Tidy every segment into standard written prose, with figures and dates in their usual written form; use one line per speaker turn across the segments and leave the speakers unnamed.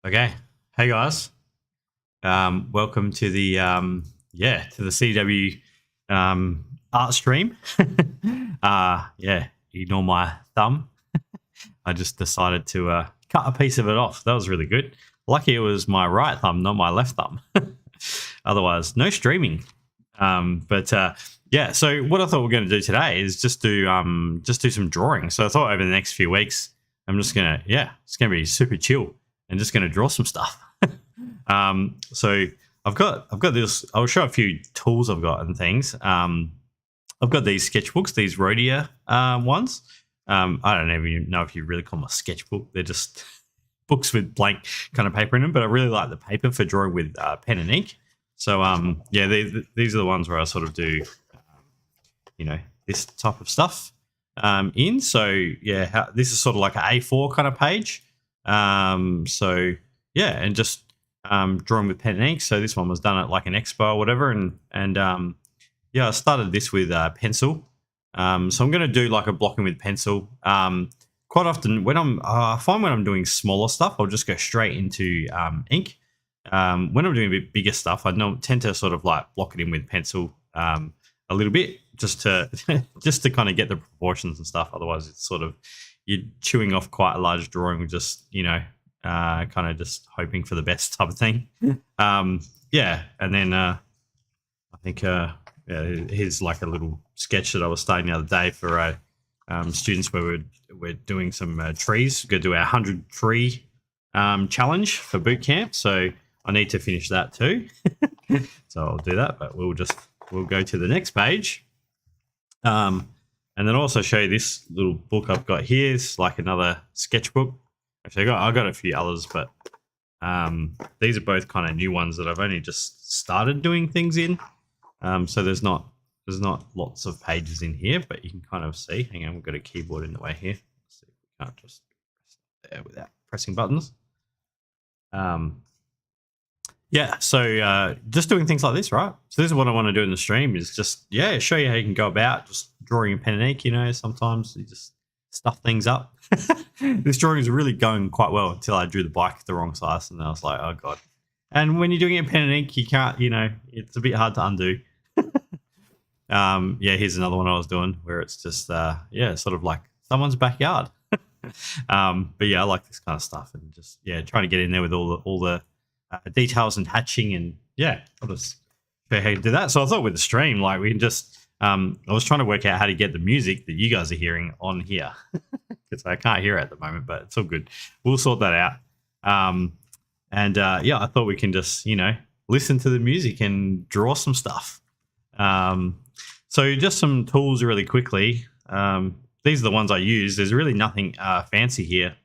Okay. Hey guys. Welcome to the CDW art stream. Ignore my thumb. I just decided to cut a piece of it off. That was really good. Lucky it was my right thumb, not my left thumb. Otherwise, no streaming. So what I thought we're going to do today is just do some drawing. So I thought over the next few weeks, it's going to be super chill and just going to draw some stuff. So I've got this. I'll show a few tools I've got and things. I've got these sketchbooks, these Rhodia ones. I don't even know if you really call them a sketchbook. They're just books with blank kind of paper in them. But I really like the paper for drawing with pen and ink. So these are the ones where I sort of do, this type of stuff in. So this is sort of like an A4 kind of page. And just drawing with pen and ink. So this one was done at like an expo or whatever, I started this with pencil. So I'm going to do like a blocking with pencil. Quite often when I find when I'm doing smaller stuff, I'll just go straight into ink. When I'm doing a bit bigger stuff, I tend to sort of like block it in with pencil a little bit, just to kind of get the proportions and stuff. Otherwise, it's sort of you're chewing off quite a large drawing with just kind of just hoping for the best type of thing. And then I think here's like a little sketch that I was starting the other day for students where we're doing some trees. We're going to do our 100 tree challenge for boot camp. So I need to finish that too. So I'll do that, but we'll go to the next page. And then also show you this little book I've got here. It's like another sketchbook. Actually, I got a few others, but these are both kind of new ones that I've only just started doing things in. So there's not lots of pages in here, but you can kind of see. Hang on, we've got a keyboard in the way here. Let's see if we can't just press there without pressing buttons. So just doing things like this, right? So this is what I want to do in the stream is just, show you how you can go about just drawing a pen and ink. Sometimes you just stuff things up. This drawing is really going quite well until I drew the bike the wrong size, and I was like, oh god. And when you're doing it pen and ink, you can't, it's a bit hard to undo. Here's another one I was doing where it's just sort of like someone's backyard. I like this kind of stuff, and just trying to get in there with all the details and hatching, and I'll just show you how to do that. So I thought with the stream, like we can just I was trying to work out how to get the music that you guys are hearing on here, because I can't hear it at the moment, but it's all good. We'll sort that out. I thought we can just listen to the music and draw some stuff. So just some tools really quickly. These are the ones I use. There's really nothing fancy here.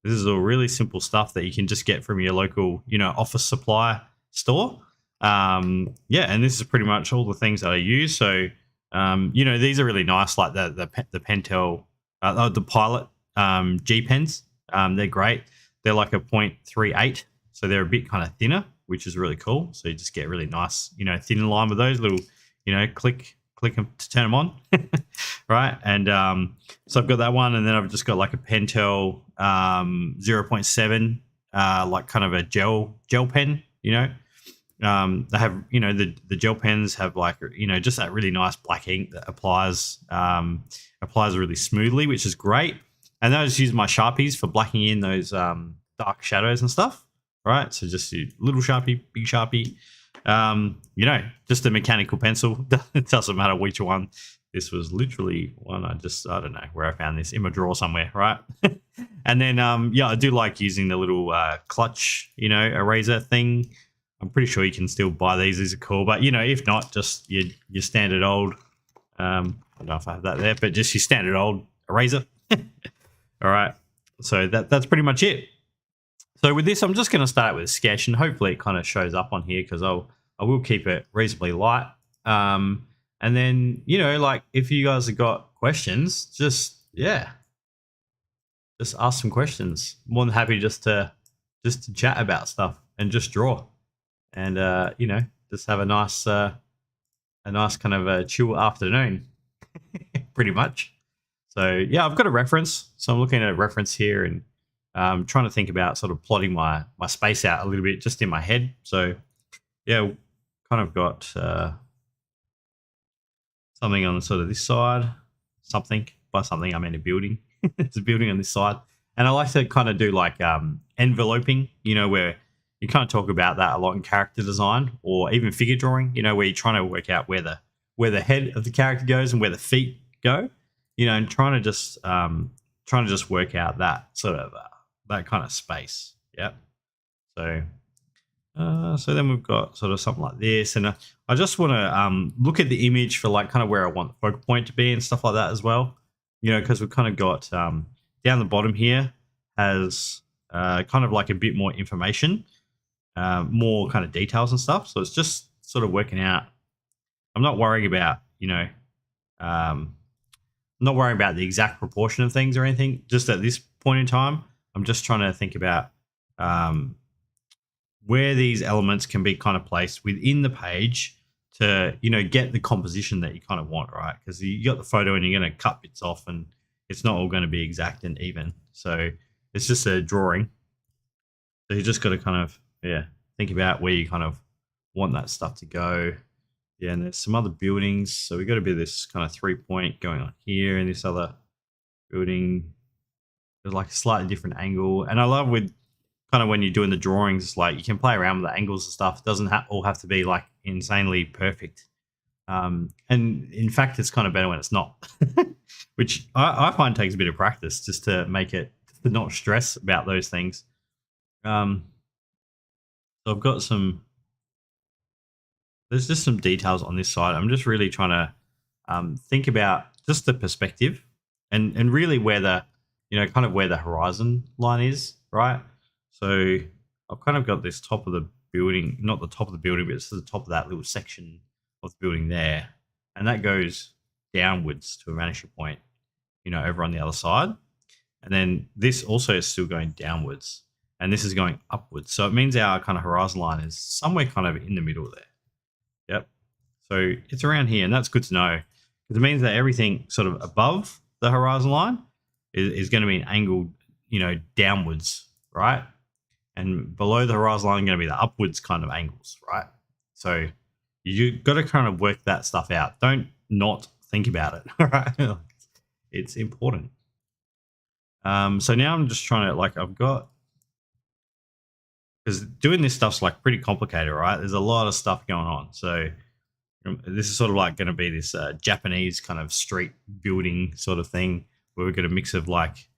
This is all really simple stuff that you can just get from your local, office supply store. And this is pretty much all the things that I use. So, these are really nice, like the Pentel, the Pilot G pens. They're great. They're like a 0.38, so they're a bit kind of thinner, which is really cool. So you just get really nice, thin line with those little, click them to turn them on, right? And so I've got that one, and then I've just got like a Pentel 0.7, like kind of a gel pen. They have, the gel pens have like, just that really nice black ink that applies really smoothly, which is great. And then I just use my Sharpies for blacking in those dark shadows and stuff, right? So just a little Sharpie, big Sharpie, just a mechanical pencil. It doesn't matter which one. This was literally one I don't know where I found this, in my drawer somewhere, right? And then, I do like using the little clutch, eraser thing. I'm pretty sure you can still buy these. These are cool. But, if not, just your standard old, I don't know if I have that there, but just your standard old eraser. All right. So that's pretty much it. So with this, I'm just going to start with a sketch, and hopefully it kind of shows up on here, because I will keep it reasonably light. And then, like if you guys have got questions, just ask some questions. More than happy just to chat about stuff and just draw. And just have a nice kind of a chill afternoon, pretty much. So I've got a reference. So I'm looking at a reference here, and trying to think about sort of plotting my space out a little bit just in my head. So yeah, kind of got something on sort of this side, something. By something I mean a building. It's a building on this side. And I like to kind of do like enveloping, where you kind of talk about that a lot in character design or even figure drawing, where you're trying to work out where the head of the character goes and where the feet go, and trying to just work out that sort of that kind of space. Yeah. So then we've got sort of something like this, and I just want to look at the image for like kind of where I want the focal point to be and stuff like that as well. Because we've kind of got down the bottom here has kind of like a bit more information, more kind of details and stuff. So it's just sort of working out. I'm not worrying about, I'm not worrying about the exact proportion of things or anything. Just at this point in time, I'm just trying to think about where these elements can be kind of placed within the page to, get the composition that you kind of want, right? Because you got the photo and you're going to cut bits off and it's not all going to be exact and even. So it's just a drawing. So you just got to kind of, think about where you kind of want that stuff to go. Yeah, and there's some other buildings. So we got a bit of this kind of 3-point going on here, and this other building. There's like a slightly different angle. And I love with kind of when you're doing the drawings, like you can play around with the angles and stuff. It doesn't all have to be like insanely perfect. And in fact, it's kind of better when it's not, which I find takes a bit of practice just to make it, to not stress about those things. So I've got there's just some details on this side. I'm just really trying to think about just the perspective and really where the, kind of where the horizon line is, right? So I've kind of got this top of the building, not the top of the building, but it's the top of that little section of the building there. And that goes downwards to a vanishing point, over on the other side. And then this also is still going downwards. And this is going upwards. So it means our kind of horizon line is somewhere kind of in the middle there. Yep. So it's around here, and that's good to know because it means that everything sort of above the horizon line is going to be an angled, downwards, right? And below the horizon line are going to be the upwards kind of angles, right? So you got to kind of work that stuff out. Don't not think about it, all right? It's important. So now I'm just trying to, I've got, because doing this stuff's like pretty complicated, right? There's a lot of stuff going on. So this is sort of like going to be this Japanese kind of street building sort of thing where we've got a mix of like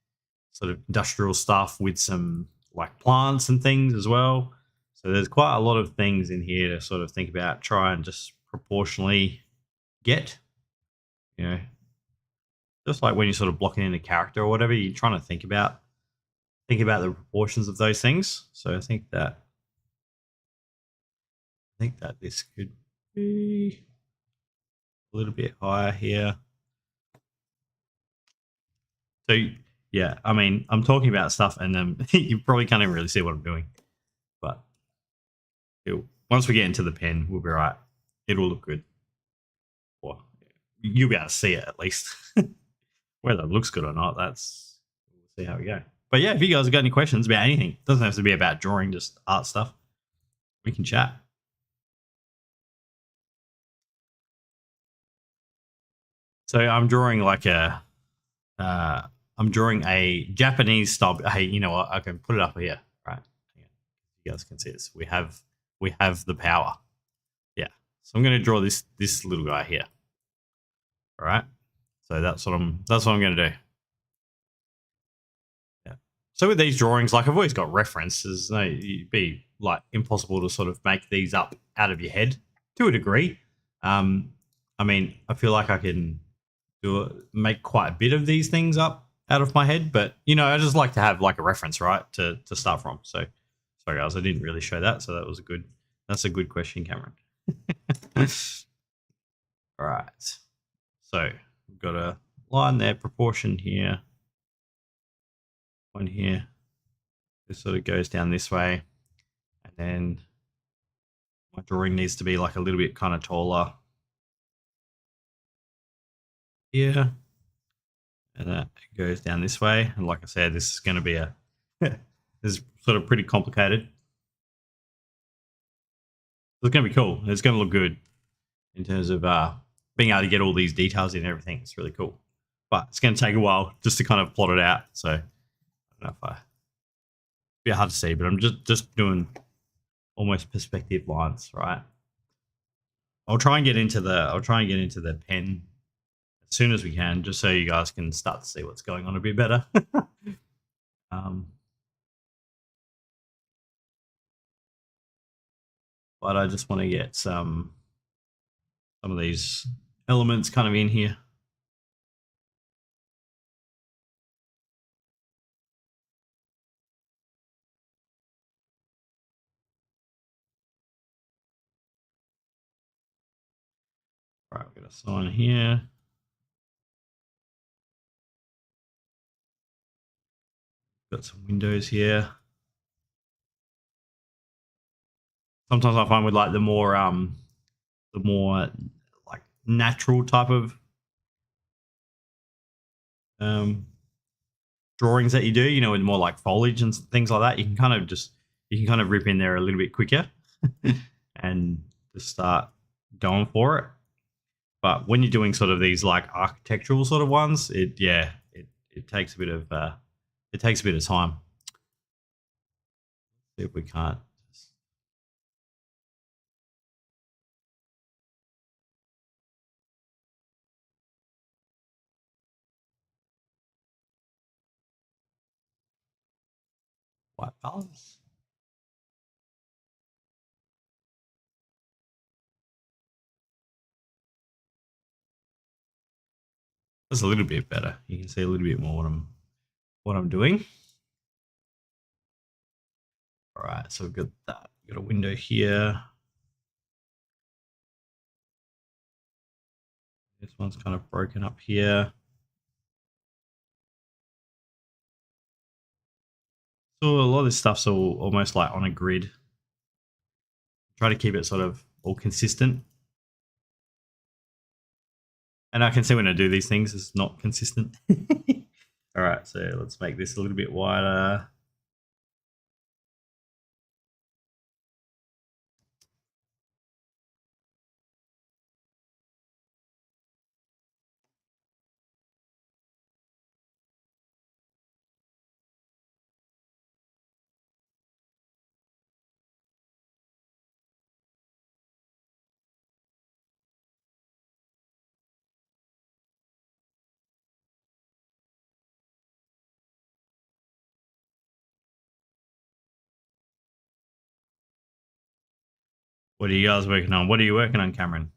sort of industrial stuff with some like plants and things as well. So there's quite a lot of things in here to sort of think about, try and just proportionally get, just like when you're sort of blocking in a character or whatever, you're trying to think about the proportions of those things. So I think that this could be a little bit higher here. So yeah, I mean, I'm talking about stuff and then you probably can't even really see what I'm doing. But once we get into the pen, we'll be right. It'll look good. Or you'll be able to see it at least. Whether it looks good or not, we'll see how we go. But yeah, if you guys have got any questions about anything, it doesn't have to be about drawing, just art stuff, we can chat. So I'm drawing I'm drawing a Japanese style. Hey, you know what? I can put it up here, right? You guys can see this. We have the power. Yeah. So I'm going to draw this little guy here. All right. So that's what I'm going to do. Yeah. So with these drawings, like I've always got references. It'd be like impossible to sort of make these up out of your head to a degree. I mean, I feel like I can make quite a bit of these things up out of my head, but I just like to have like a reference, right, to start from. So sorry guys, I didn't really show that. So that's a good question, Cameron. All right. So we've got a line there, proportion here, one here. This sort of goes down this way. And then my drawing needs to be like a little bit kind of taller here. And that goes down this way. And like I said, this is going to be a is sort of pretty complicated. It's going to be cool. It's going to look good in terms of being able to get all these details in and everything. It's really cool. But it's going to take a while just to kind of plot it out. So I don't know if I... It's a bit hard to see, but I'm just doing almost perspective lines, right? I'll try and get into the pen as soon as we can, just so you guys can start to see what's going on a bit better. But I just want to get some of these elements kind of in here. All right, we've got a sign here. Got some windows here. Sometimes I find with like the more like natural type of drawings that you do, you know, with more like foliage and things like that, you can kind of rip in there a little bit quicker and just start going for it. But when you're doing sort of these like architectural sort of ones, it takes a bit of time. See if we can't. White balance. That's a little bit better. You can see a little bit more what I'm doing. All right, so we've got that. We've got a window here. This one's kind of broken up here. So a lot of this stuff's almost like on a grid. Try to keep it sort of all consistent. And I can see when I do these things, it's not consistent. All right, so let's make this a little bit wider. What are you guys working on? What are you working on, Cameron?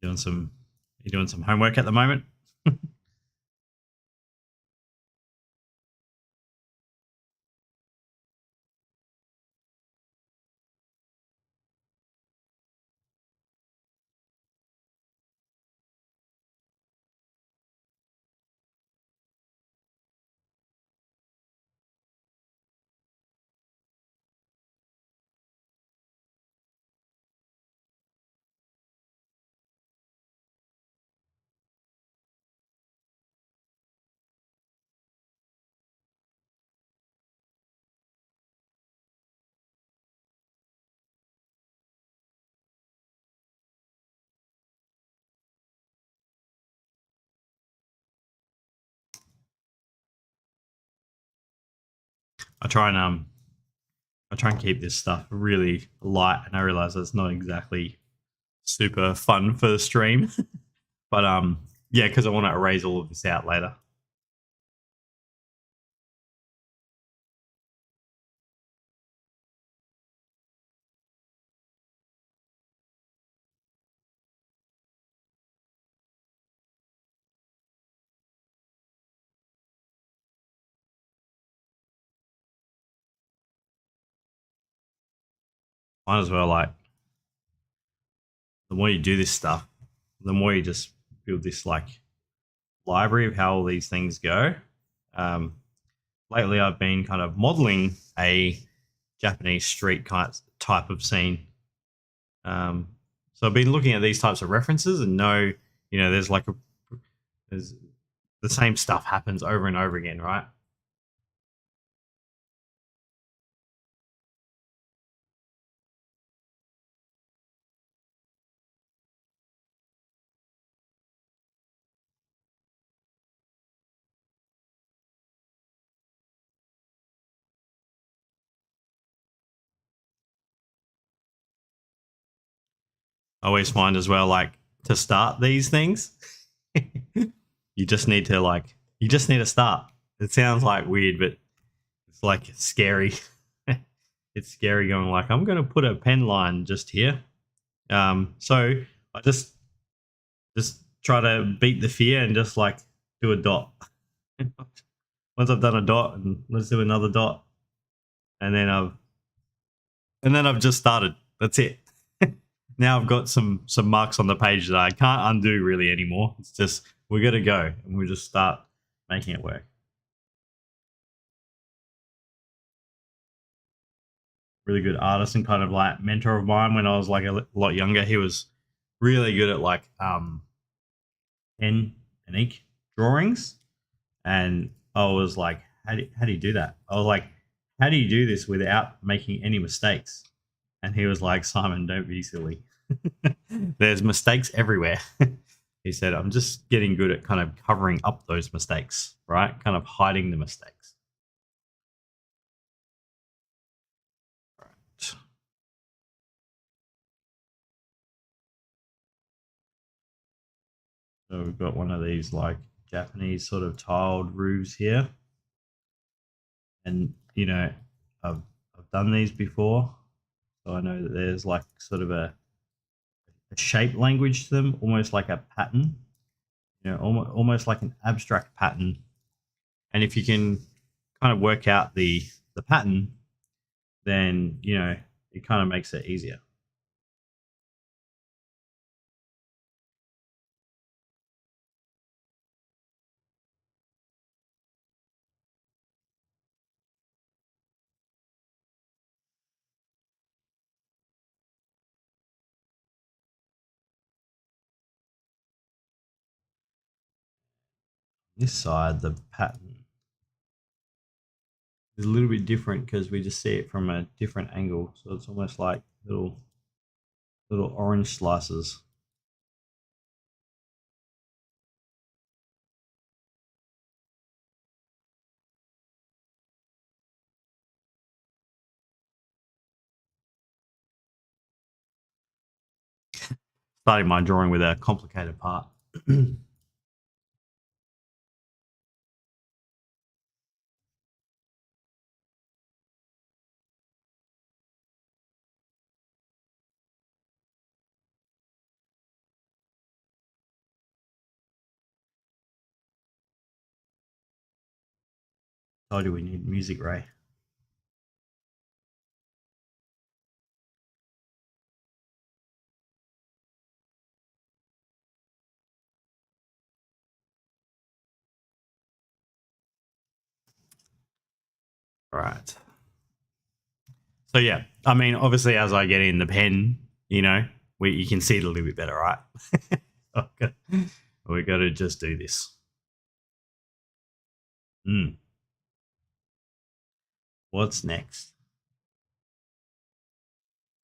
You doing some homework at the moment? I try and keep this stuff really light, and I realize it's not exactly super fun for the stream. But yeah, because I want to erase all of this out later. Might as well, like, the more you do this stuff, the more you just build this like library of how all these things go. Lately, I've been kind of modeling a Japanese street type of scene. So I've been looking at these types of references and know, you know, there's the same stuff happens over and over again, right? I always find as well, like to start these things, you just need to start. It sounds like weird, but it's like scary. It's scary going like, I'm going to put a pen line just here. So I just try to beat the fear and just like do a dot. Once I've done a dot, and let's do another dot, and then I've just started. That's it. Now I've got some marks on the page that I can't undo really anymore. It's just we're gonna go and we just start making it work. Really good artist and kind of like mentor of mine when I was like a lot younger. He was really good at like pen and ink drawings, and I was like, how do you do that? I was like, how do you do this without making any mistakes? And he was like, Simon, don't be silly. There's mistakes everywhere. He said, I'm just getting good at kind of covering up those mistakes, right? Kind of hiding the mistakes. Right. So we've got one of these like Japanese sort of tiled roofs here. And, I've done these before. So I know that there's like sort of a shape language to them, almost like a pattern, almost like an abstract pattern. And if you can kind of work out the pattern, then it kind of makes it easier. This side, the pattern is a little bit different because we just see it from a different angle. So it's almost like little orange slices. Starting my drawing with a complicated part. Oh, do we need music, Ray? All right. So yeah, I mean, obviously, as I get in the pen, you can see it a little bit better, right? Okay. We got to just do this. What's next?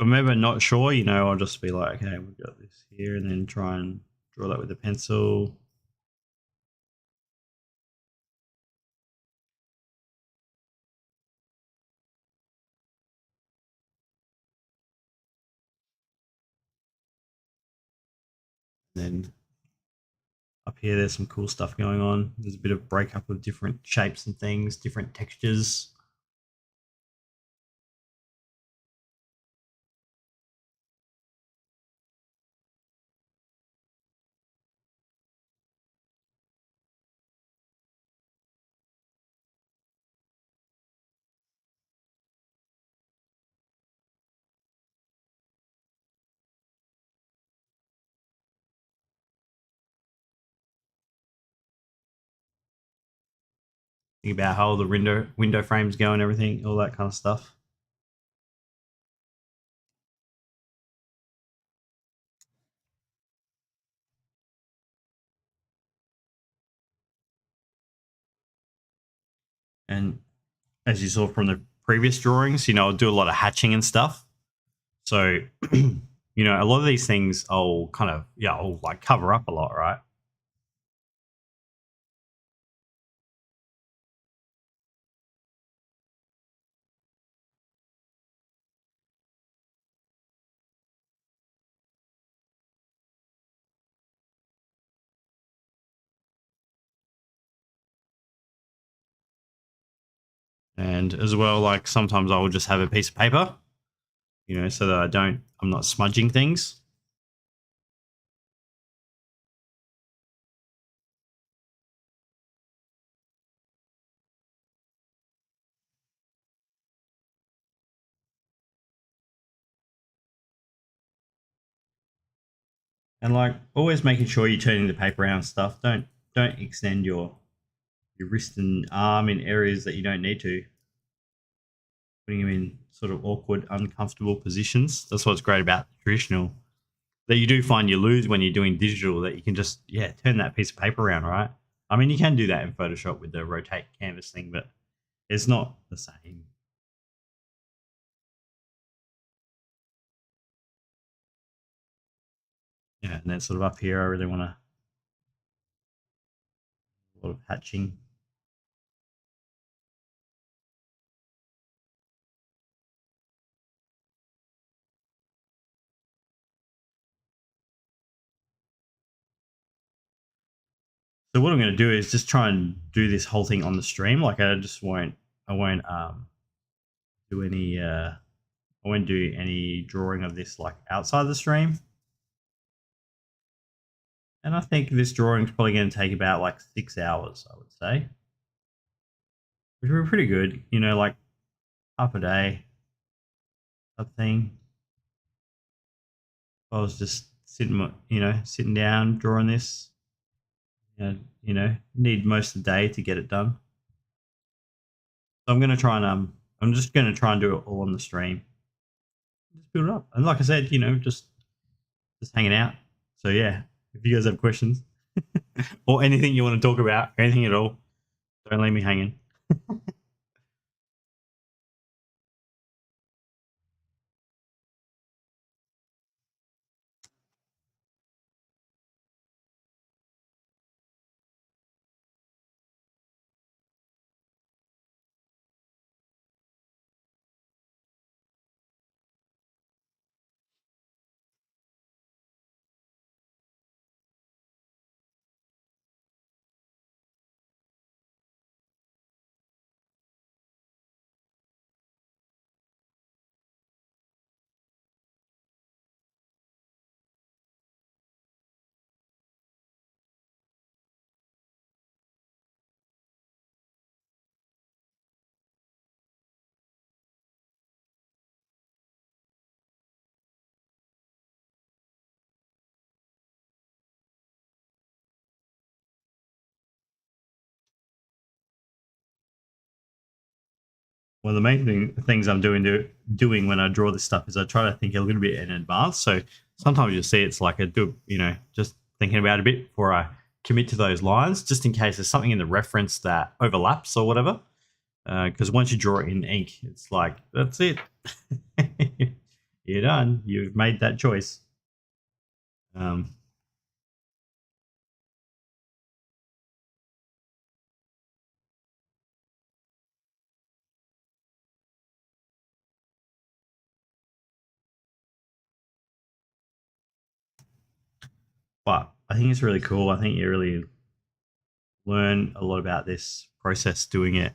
If I'm ever not sure, I'll just be like, okay, we've got this here, and then try and draw that with a pencil. And then up here, there's some cool stuff going on. There's a bit of breakup of different shapes and things, different textures. Think about how the window frames go and everything, all that kind of stuff. And as you saw from the previous drawings, I'll do a lot of hatching and stuff. So, a lot of these things I'll kind of, I'll like cover up a lot, right? And as well, like sometimes I will just have a piece of paper, so that I'm not smudging things. And like always making sure you're turning the paper around and stuff. Don't extend your wrist and arm in areas that you don't need to. Putting them in sort of awkward, uncomfortable positions. That's what's great about traditional. That you do find you lose when you're doing digital, that you can just turn that piece of paper around, right? I mean, you can do that in Photoshop with the rotate canvas thing, but it's not the same. Yeah, and then sort of up here, I really want a lot of hatching. So what I'm going to do is just try and do this whole thing on the stream. Like I won't do any I won't do any drawing of this like outside the stream. And I think this drawing is probably going to take about like 6 hours, I would say. Which would be pretty good, like half a day type thing. I was just sitting down, drawing this, need most of the day to get it done. So I'm going to try and I'm just going to try and do it all on the stream. Just build it up. And like I said, just hanging out. So yeah, if you guys have questions or anything you want to talk about, anything at all, don't leave me hanging. One of the main things I'm doing when I draw this stuff is I try to think a little bit in advance. So sometimes you'll see it's like just thinking about it a bit before I commit to those lines, just in case there's something in the reference that overlaps or whatever. Because once you draw it in ink, it's like, that's it. You're done. You've made that choice. Um, but I think it's really cool. I think you really learn a lot about this process doing it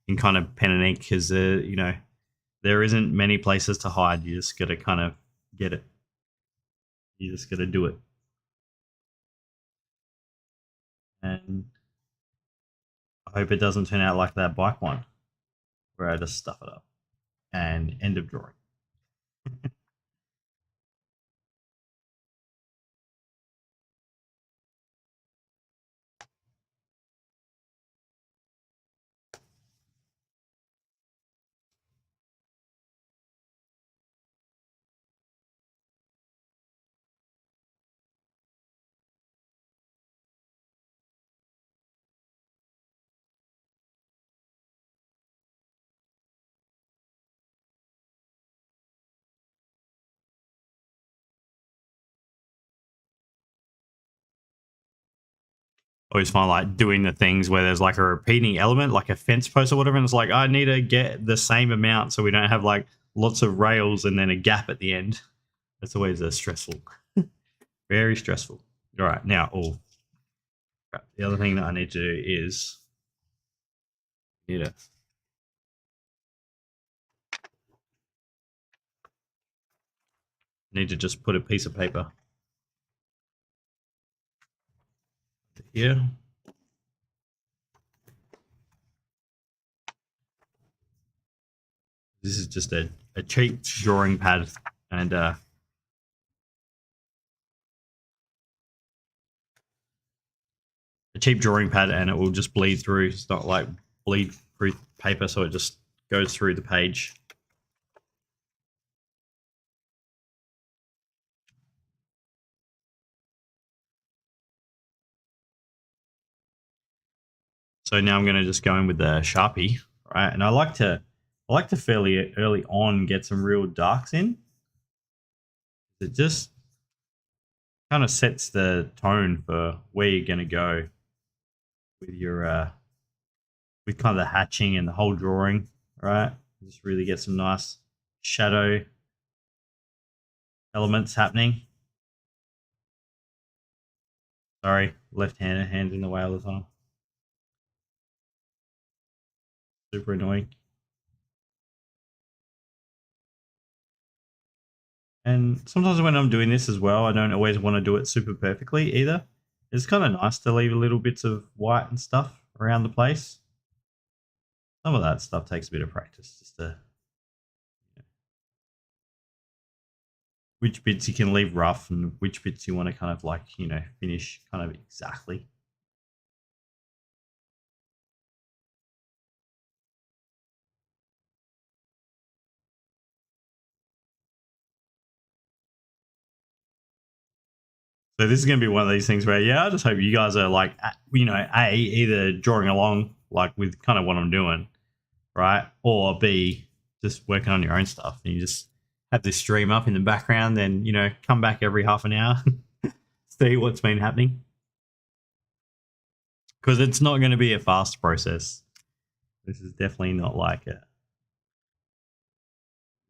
in kind of pen and ink because, there isn't many places to hide. You just got to kind of get it. You just got to do it. And I hope it doesn't turn out like that bike one where I just stuff it up and end of drawing. Always find like doing the things where there's like a repeating element, like a fence post or whatever, and it's like I need to get the same amount so we don't have like lots of rails and then a gap at the end. That's always stressful, very stressful. All right, now, the other thing that I need to do is need to need to just put a piece of paper here. This is just a cheap drawing pad and a cheap drawing pad, and it will just bleed through. It's not like bleed through paper, so it just goes through the page. So now I'm going to just go in with the Sharpie, right? And I like to fairly early on get some real darks in. It just kind of sets the tone for where you're going to go with your with kind of the hatching and the whole drawing, right? Just really get some nice shadow elements happening. Sorry, left-handed, hands in the way all the time. Super annoying. And sometimes when I'm doing this as well, I don't always want to do it super perfectly either. It's kind of nice to leave little bits of white and stuff around the place. Some of that stuff takes a bit of practice, just to which bits you can leave rough and which bits you want to kind of like, finish kind of exactly. So this is going to be one of these things where, I just hope you guys are like, either drawing along like with kind of what I'm doing, right? Or B, just working on your own stuff. And you just have this stream up in the background, then, come back every half an hour, see what's been happening. Because it's not going to be a fast process. This is definitely not like it.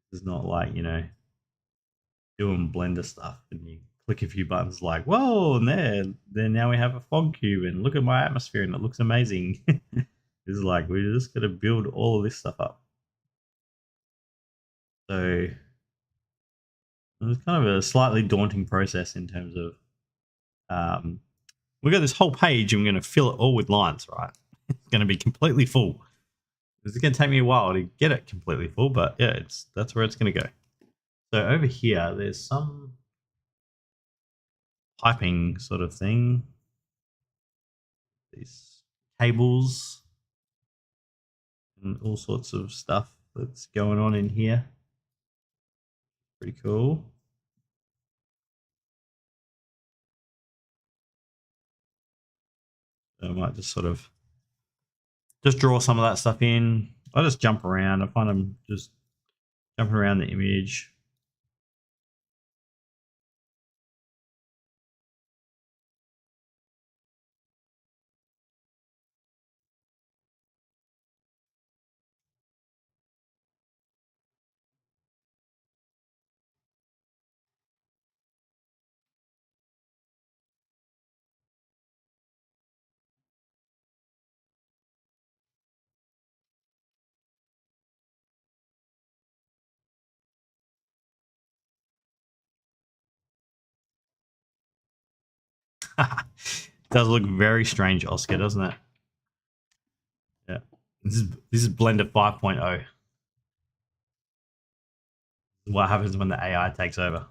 This is not like, doing Blender stuff and you click a few buttons like, whoa, and then now we have a fog cube and look at my atmosphere and it looks amazing. It's like we're just going to build all of this stuff up. So it's kind of a slightly daunting process in terms of we've got this whole page and we're going to fill it all with lines, right? It's going to be completely full. It's going to take me a while to get it completely full, but yeah, that's where it's going to go. So over here, there's some piping sort of thing. These cables and all sorts of stuff that's going on in here. Pretty cool. So I might just sort of draw some of that stuff in. I just jump around. I find I'm just jumping around the image. Does look very strange, Oscar, doesn't it? Yeah. This is Blender 5.0. What happens when the AI takes over?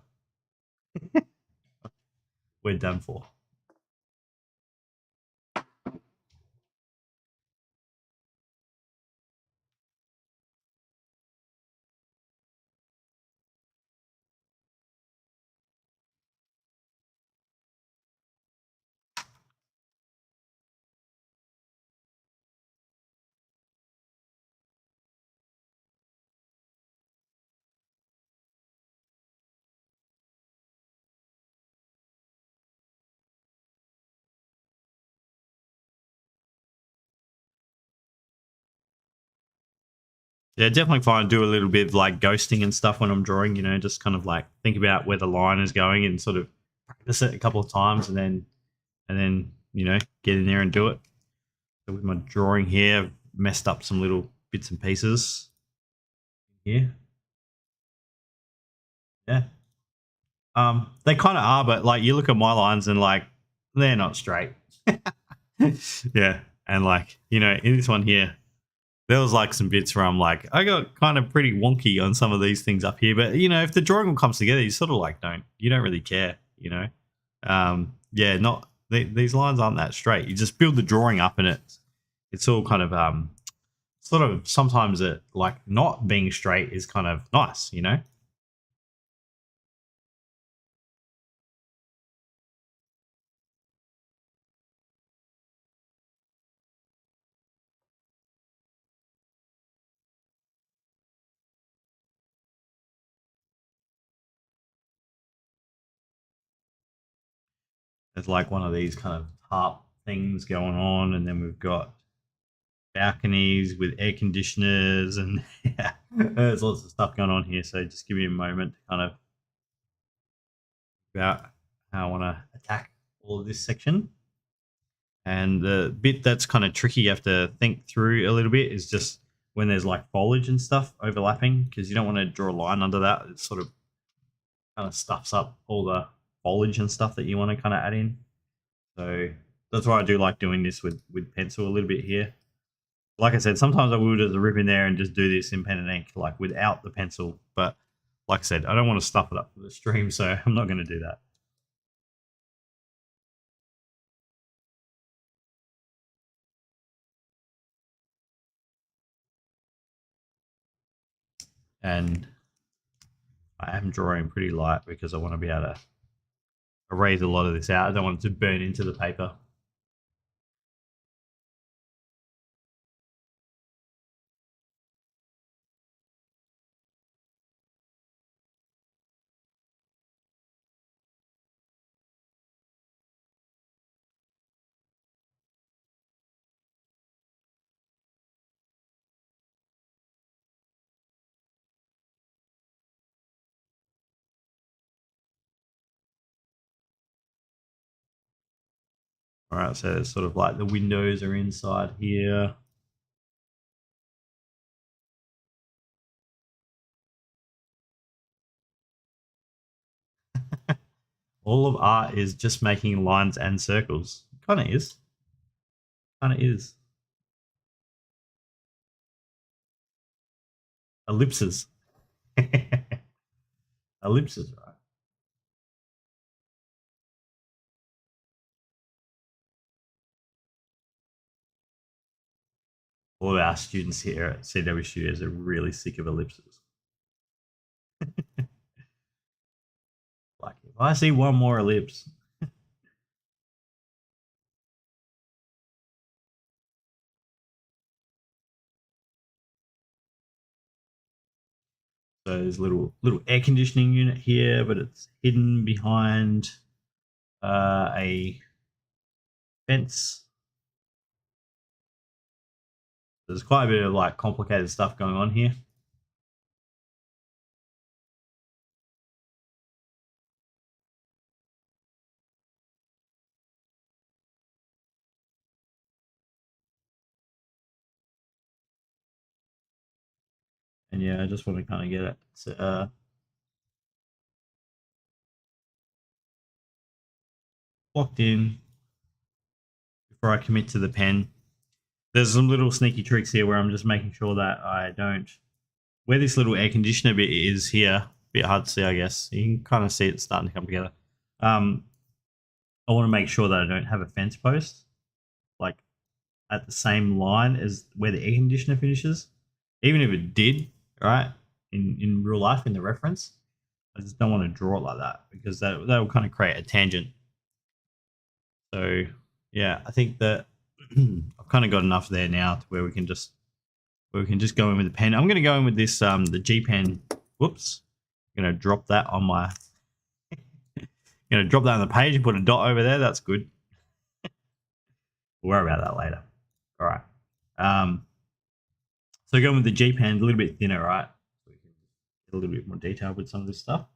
We're done for. Yeah, definitely find do a little bit of like ghosting and stuff when I'm drawing, just kind of like think about where the line is going and sort of practice it a couple of times and then get in there and do it. So with my drawing here, I've messed up some little bits and pieces here. Yeah. They kind of are, but like you look at my lines and like they're not straight. Yeah, and like in this one here, there was like some bits where I'm like, I got kind of pretty wonky on some of these things up here, but if the drawing all comes together, you sort of like don't really care. Yeah, not these lines aren't that straight. You just build the drawing up, and it's all kind of sort of sometimes it like not being straight is kind of nice. There's like one of these kind of tarp things going on, and then we've got balconies with air conditioners, and yeah, there's lots of stuff going on here. So just give me a moment to kind of about how I want to attack all of this section. And the bit that's kind of tricky, you have to think through a little bit, is just when there's like foliage and stuff overlapping, because you don't want to draw a line under that. It sort of kind of stuffs up all the foliage and stuff that you want to kind of add in. So that's why I do like doing this with pencil a little bit here. Like I said, sometimes I will just rip in there and just do this in pen and ink, like without the pencil. But like I said, I don't want to stuff it up for the stream, so I'm not going to do that. And I am drawing pretty light because I want to be able to erase a lot of this out. I don't want it to burn into the paper. All right, so it's sort of like the windows are inside here. All of art is just making lines and circles. Kind of is. Kind of is. Ellipses. Ellipses, right? All of our students here at CDW Studios are really sick of ellipses. Like, if I see one more ellipse, so there's a little air conditioning unit here, but it's hidden behind a fence. There's quite a bit of like complicated stuff going on here. And yeah, I just want to kind of get it locked in before I commit to the pen. There's some little sneaky tricks here where I'm just making sure that I don't. Where this little air conditioner bit is here, a bit hard to see, I guess. You can kind of see it starting to come together. Um, I want to make sure that I don't have a fence post like at the same line as where the air conditioner finishes. Even if it did, right, in real life in the reference, I just don't want to draw it like that because that will kind of create a tangent. So yeah, I think that I've kind of got enough there now to where we can just go in with the pen. I'm going to go in with this the G pen. Whoops, I'm going to drop that on my. Going to drop that on the page and put a dot over there. That's good. We'll worry about that later. All right. So going with the G pen, a little bit thinner, right? So we can get a little bit more detail with some of this stuff.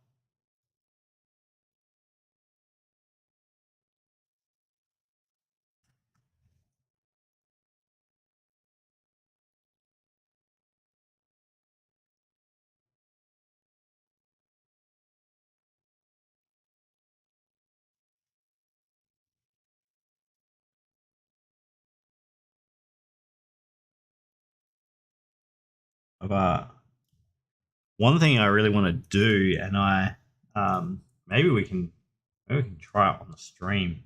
But one thing I really want to do, and maybe we can try it on the stream,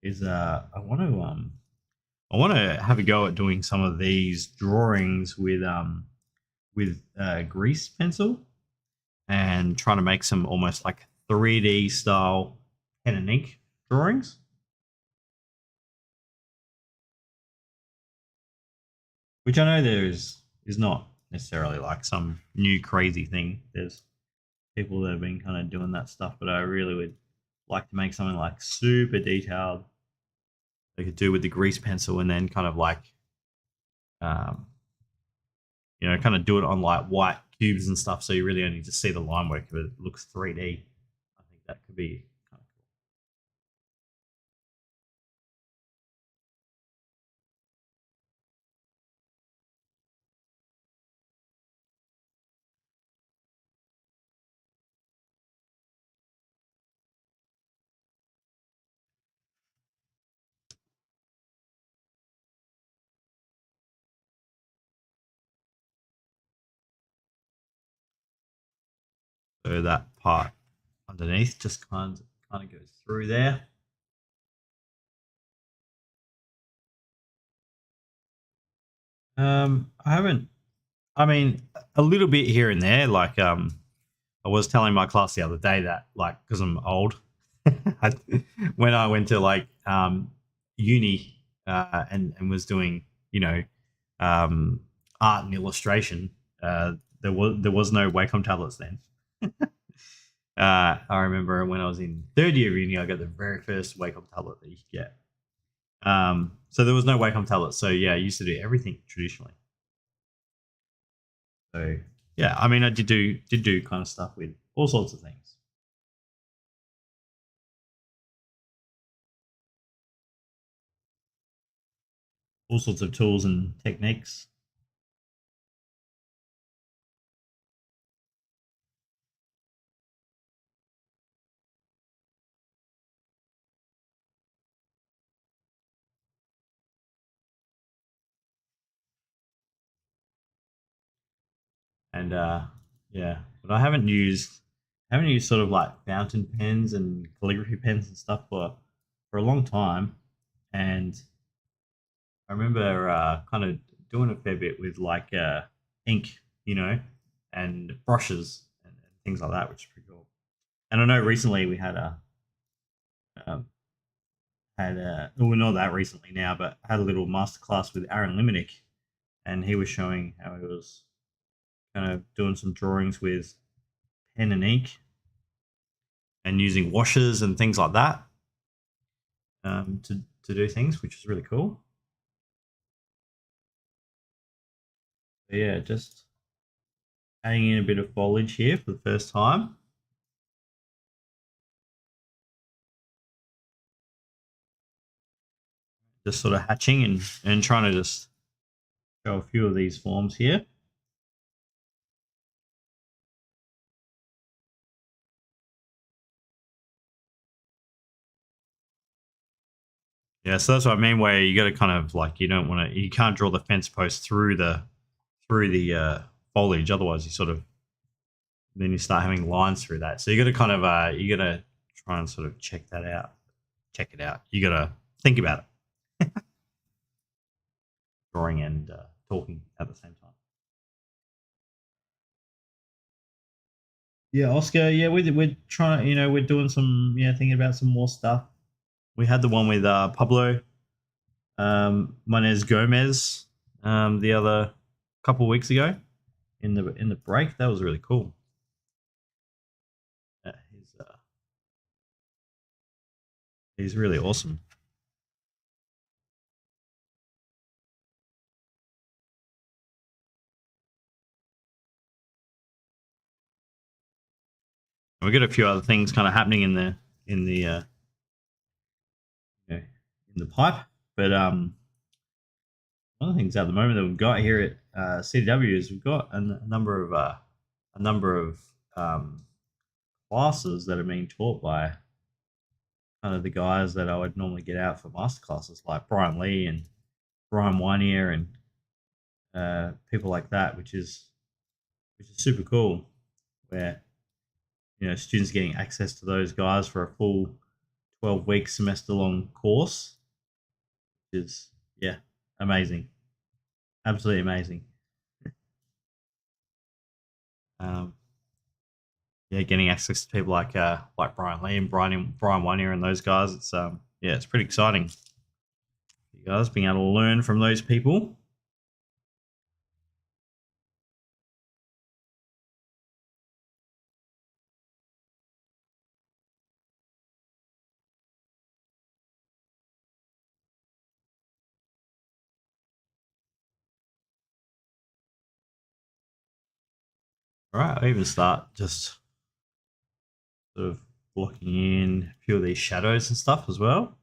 is I want to have a go at doing some of these drawings with grease pencil and trying to make some almost like 3D style pen and ink drawings. Which I know is not necessarily like some new crazy thing. There's people that have been kind of doing that stuff, but I really would like to make something like super detailed. They could do with the grease pencil and then kind of like, um, kind of do it on like white cubes and stuff. So you really only just see the line work if it looks 3D. I think that could be kind of cool. So that part underneath just kind of goes through there. I haven't. I mean, a little bit here and there. Like, I was telling my class the other day that, like, because I'm old, I, when I went to like uni and was doing, um, art and illustration, there was no Wacom tablets then. I remember when I was in third year of uni, I got the very first Wacom tablet that you could get. So there was no Wacom tablets. So yeah, I used to do everything traditionally. So yeah, I mean, I did do kind of stuff with all sorts of things, all sorts of tools and techniques. And yeah, but I haven't used sort of like fountain pens and calligraphy pens and stuff for a long time. And I remember kind of doing a fair bit with like ink, and brushes and things like that, which is pretty cool. And I know recently we um, well, not that recently now, but had a little masterclass with Aaron Liminick, and he was showing how he was kind of doing some drawings with pen and ink and using washes and things like that, to do things, which is really cool. So yeah, just adding in a bit of foliage here for the first time. Just sort of hatching and trying to just show a few of these forms here. Yeah, so that's what I mean. Where you got to kind of like you can't draw the fence post through the foliage. Otherwise, you sort of then you start having lines through that. So you got to kind of you got to try and sort of check that out. Check it out. You got to think about it, drawing and talking at the same time. Yeah, Oscar. Yeah, we're trying. We're doing some. Yeah, thinking about some more stuff. We had the one with Pablo Manes Gomez the other couple of weeks ago in the break. That was really cool. He's really awesome. We got a few other things kind of happening in the in the pipe, but one of the things at the moment that we've got here at CDW is we've got a number of classes that are being taught by kind of the guys that I would normally get out for master classes, like Brian Lee and Brian Wynier and people like that, which is super cool. Where students getting access to those guys for a full 12-week semester long course, which is yeah, amazing, absolutely amazing. Um, yeah, getting access to people like Brian Lee and Brian Wanier and those guys. It's yeah, it's pretty exciting. You guys being able to learn from those people. All right, I even start just sort of blocking in a few of these shadows and stuff as well.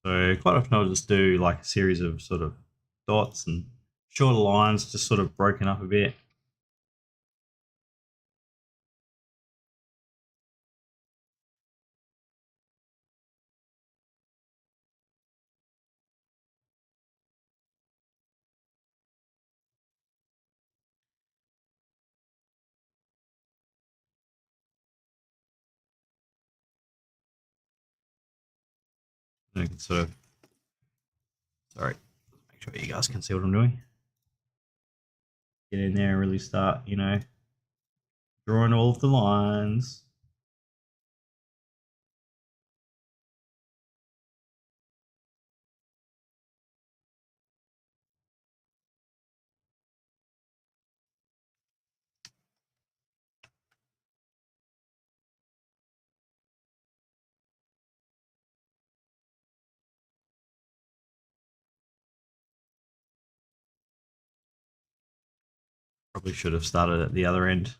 So quite often I'll just do like a series of sort of dots and shorter lines, just sort of broken up a bit. And I can sort of, sorry, make sure you guys can see what I'm doing. Get in there and really start, drawing all of the lines. Probably should have started at the other end.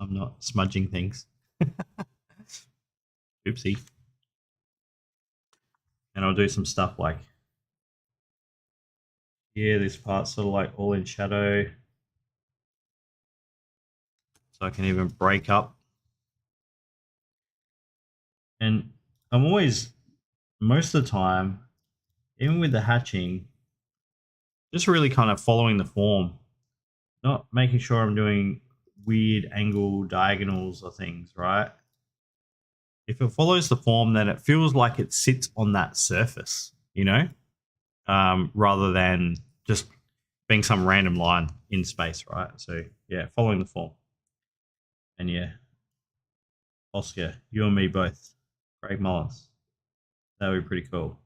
I'm not smudging things. Oopsie. And I'll do some stuff like, yeah, this part's sort of like all in shadow. So I can even break up. And I'm always, most of the time, even with the hatching, just really kind of following the form, not making sure I'm doing weird angle diagonals or things, right? If it follows the form, then it feels like it sits on that surface, rather than just being some random line in space, right? So yeah, following the form. And yeah, Oscar, you and me both. Craig Mullins. That would be pretty cool.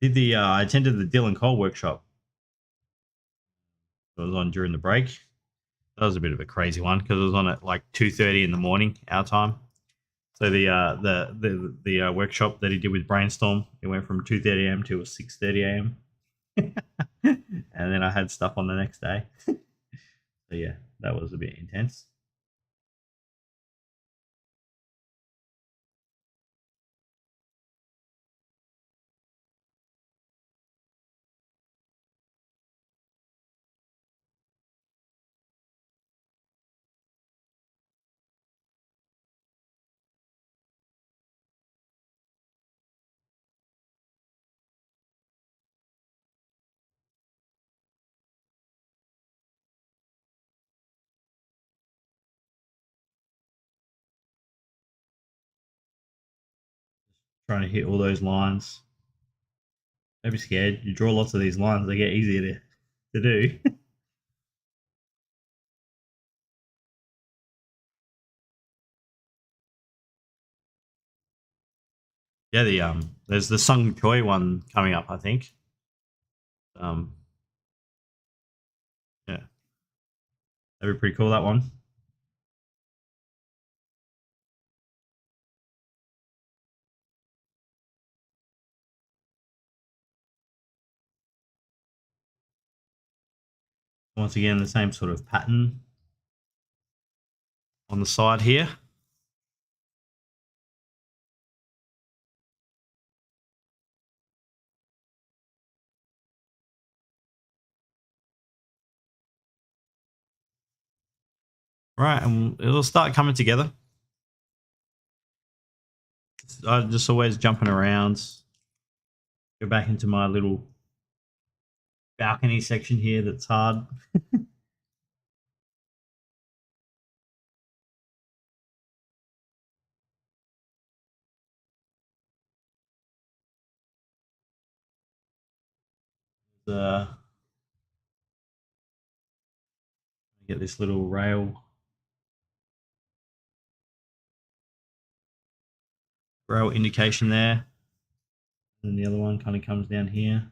I attended the Dylan Cole workshop. It was on during the break. That was a bit of a crazy one because it was on at like 2:30 in the morning our time. So the workshop that he did with Brainstorm, it went from 2:30 a.m. to 6:30 a.m. And then I had stuff on the next day. So yeah, that was a bit intense. Trying to hit all those lines. Don't be scared. You draw lots of these lines, they get easier to do. Yeah, there's the Sung Choi one coming up, I think. Um, yeah, that'd be pretty cool. That one. Once again, the same sort of pattern on the side here. Right, and it'll start coming together. I'm just always jumping around. Go back into my little balcony section here that's hard. Uh, get this little rail indication there. And the other one kind of comes down here.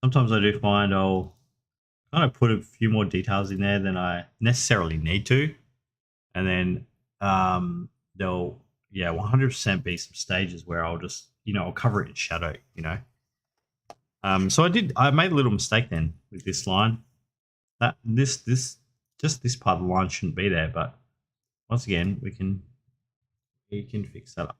Sometimes I do find I'll kind of put a few more details in there than I necessarily need to. And then there'll, 100% be some stages where I'll just, I'll cover it in shadow, So I made a little mistake then with this line. That just this part of the line shouldn't be there, but once again, we can fix that up.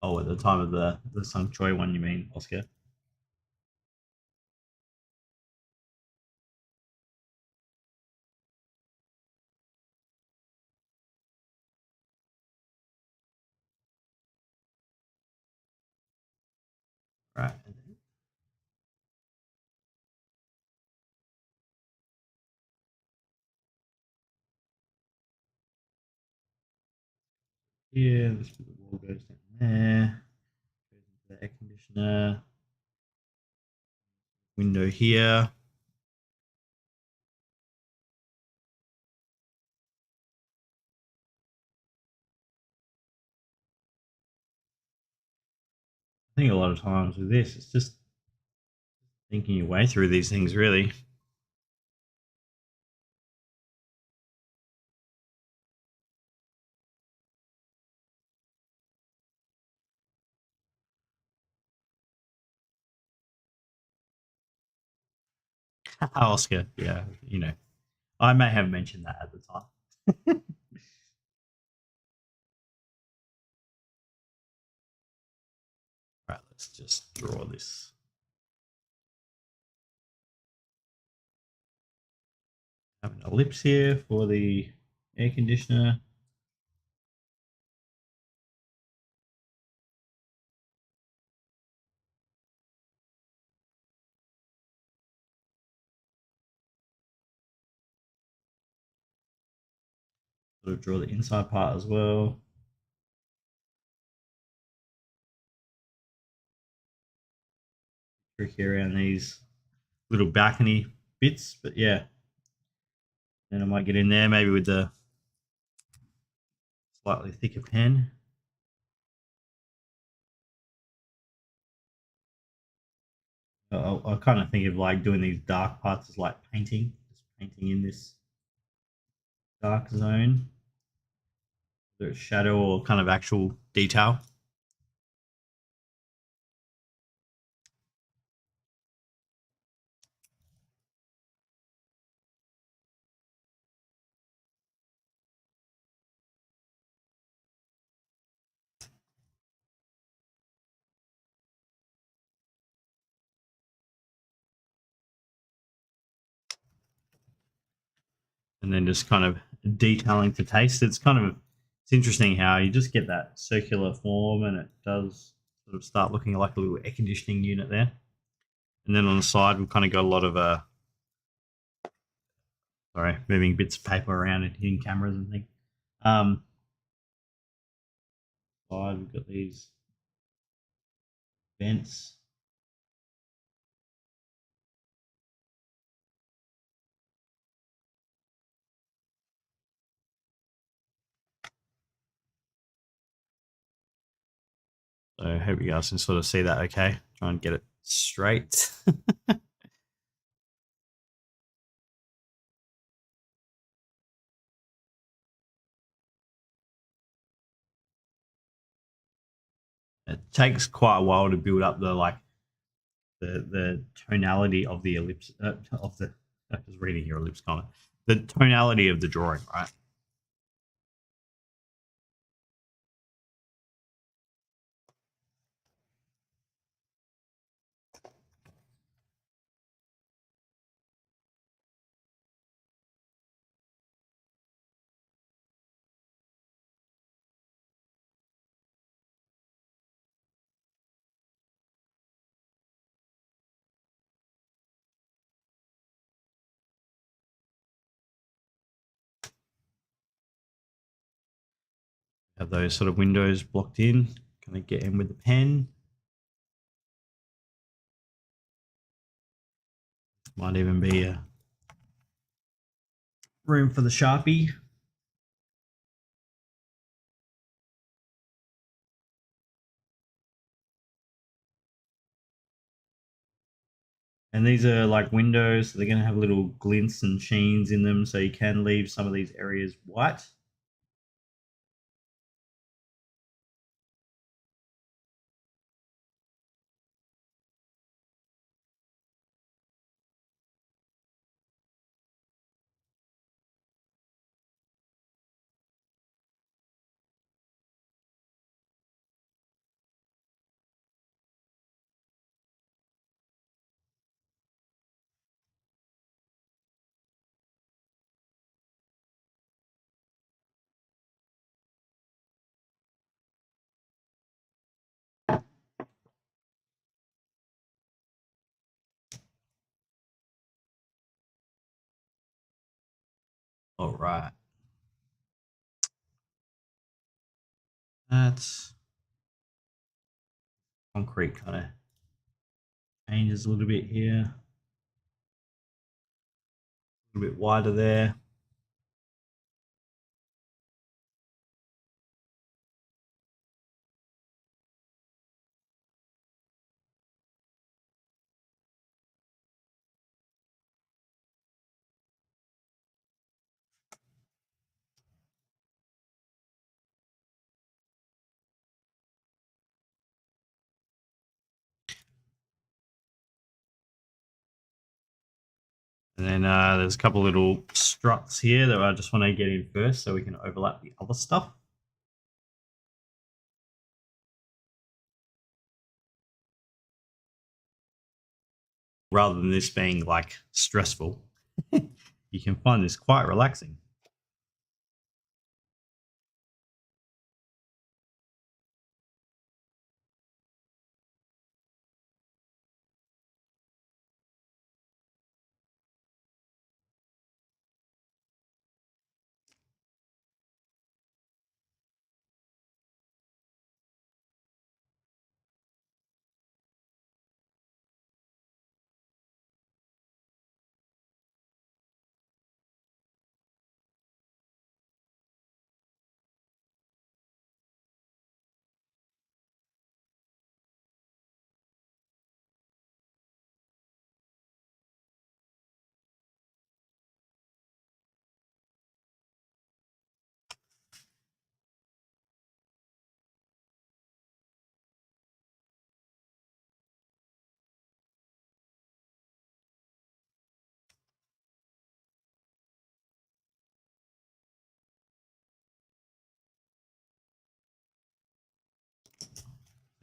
Oh, at the time of the Sung Choi one, you mean, Oscar? Right. Yeah, this bit of the wall goes down there. Goes into the air conditioner. Window here. I think a lot of times with this, it's just thinking your way through these things, really. Oscar, yeah, I may have mentioned that at the time. Right, let's just draw this. Have an ellipse here for the air conditioner. Sort of draw the inside part as well. Tricky around these little balcony bits, but yeah. Then I might get in there maybe with the slightly thicker pen. I kind of think of like doing these dark parts as like painting, just painting in this dark zone, whether it's shadow or kind of actual detail. And then just kind of detailing to taste. It's interesting how you just get that circular form and it does sort of start looking like a little air conditioning unit there. And then on the side, we've kind of got a lot of moving bits of paper around and hitting cameras and things. Um, Side, we've got these vents. So I hope you guys can sort of see that okay. Try and get it straight. It takes quite a while to build up the like the tonality of the ellipse of the. I was reading your ellipse comment. The tonality of the drawing, right? Have those sort of windows blocked in. Kind of get in with the pen. Might even be a room for the Sharpie. And these are like windows, so they're going to have little glints and sheens in them, so you can leave some of these areas white. All right. That's concrete kind of changes a little bit here. A little bit wider there. And then there's a couple little struts here that I just want to get in first so we can overlap the other stuff. Rather than this being like stressful, you can find this quite relaxing.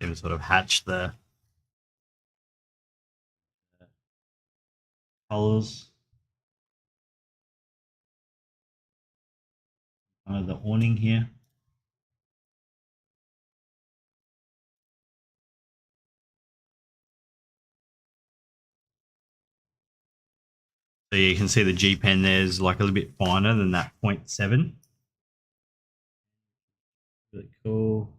Even sort of hatch the colors of the awning here. So you can see the G pen there's like a little bit finer than that 0.7. Really cool.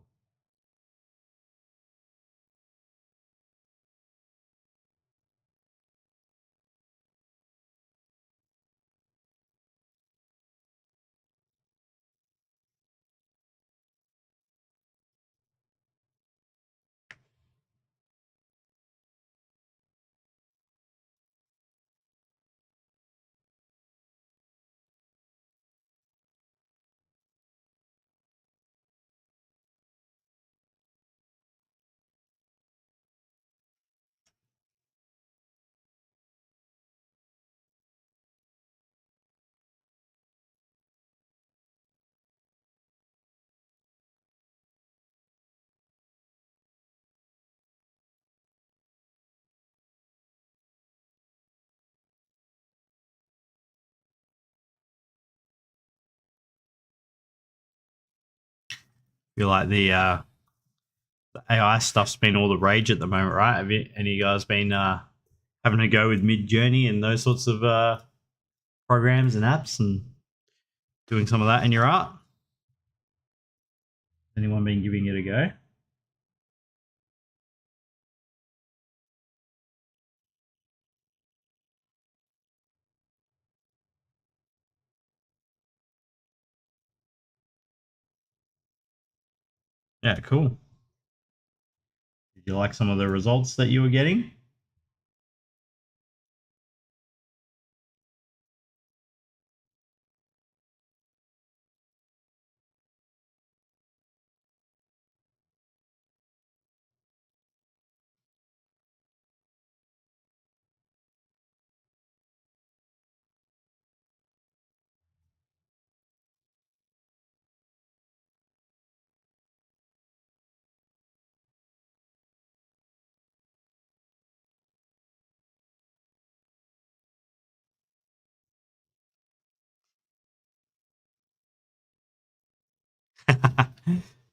Feel like the AI stuff's been all the rage at the moment, right? Have you, any of you guys been having a go with Mid Journey and those sorts of programs and apps and doing some of that in your art? Anyone been giving it a go? Yeah, cool. Did you like some of the results that you were getting?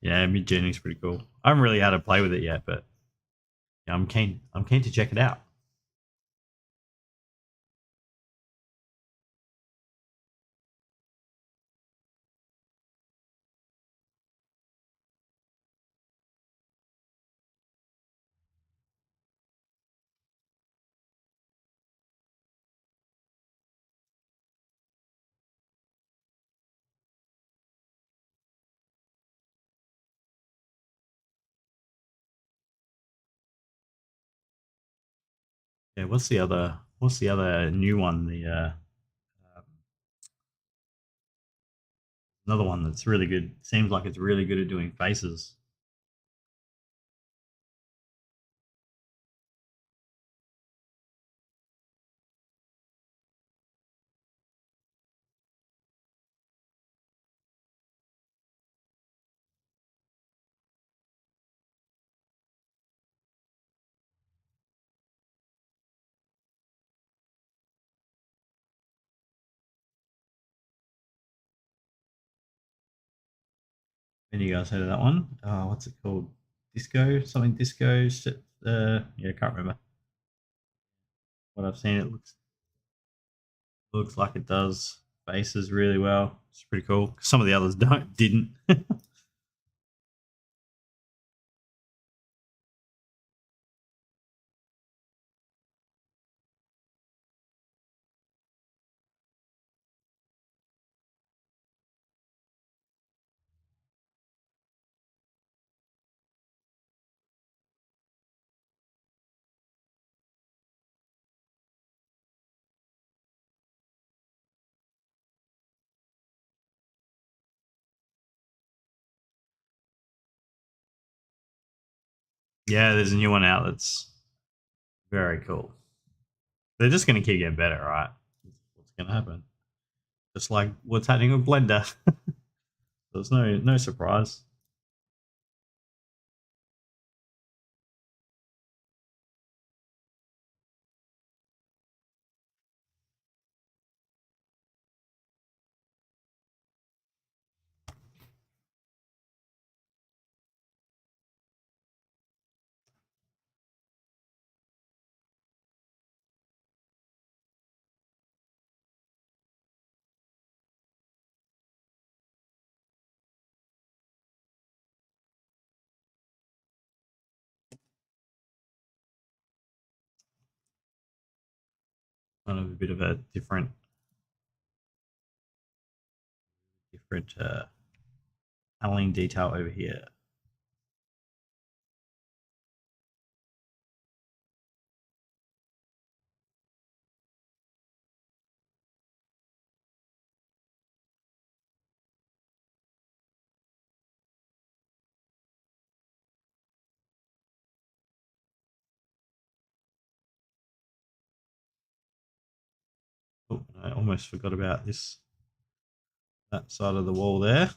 Yeah, Mid Journey's pretty cool. I haven't really had to play with it yet, but yeah, I'm keen. I'm keen to check it out. Yeah, what's the other new one? The um, another one that's really good. Seems like it's really good at doing faces. Any you guys heard of that one? What's it called? Disco something disco. Yeah, I can't remember. What I've seen, it looks like it does faces really well. It's pretty cool. Some of the others didn't. Yeah, there's a new one out that's very cool. They're just going to keep getting better, right? What's going to happen? Just like what's happening with Blender. There's no surprise. Kind of a bit of a different paneling detail over here. Oh, I almost forgot about this that side of the wall there.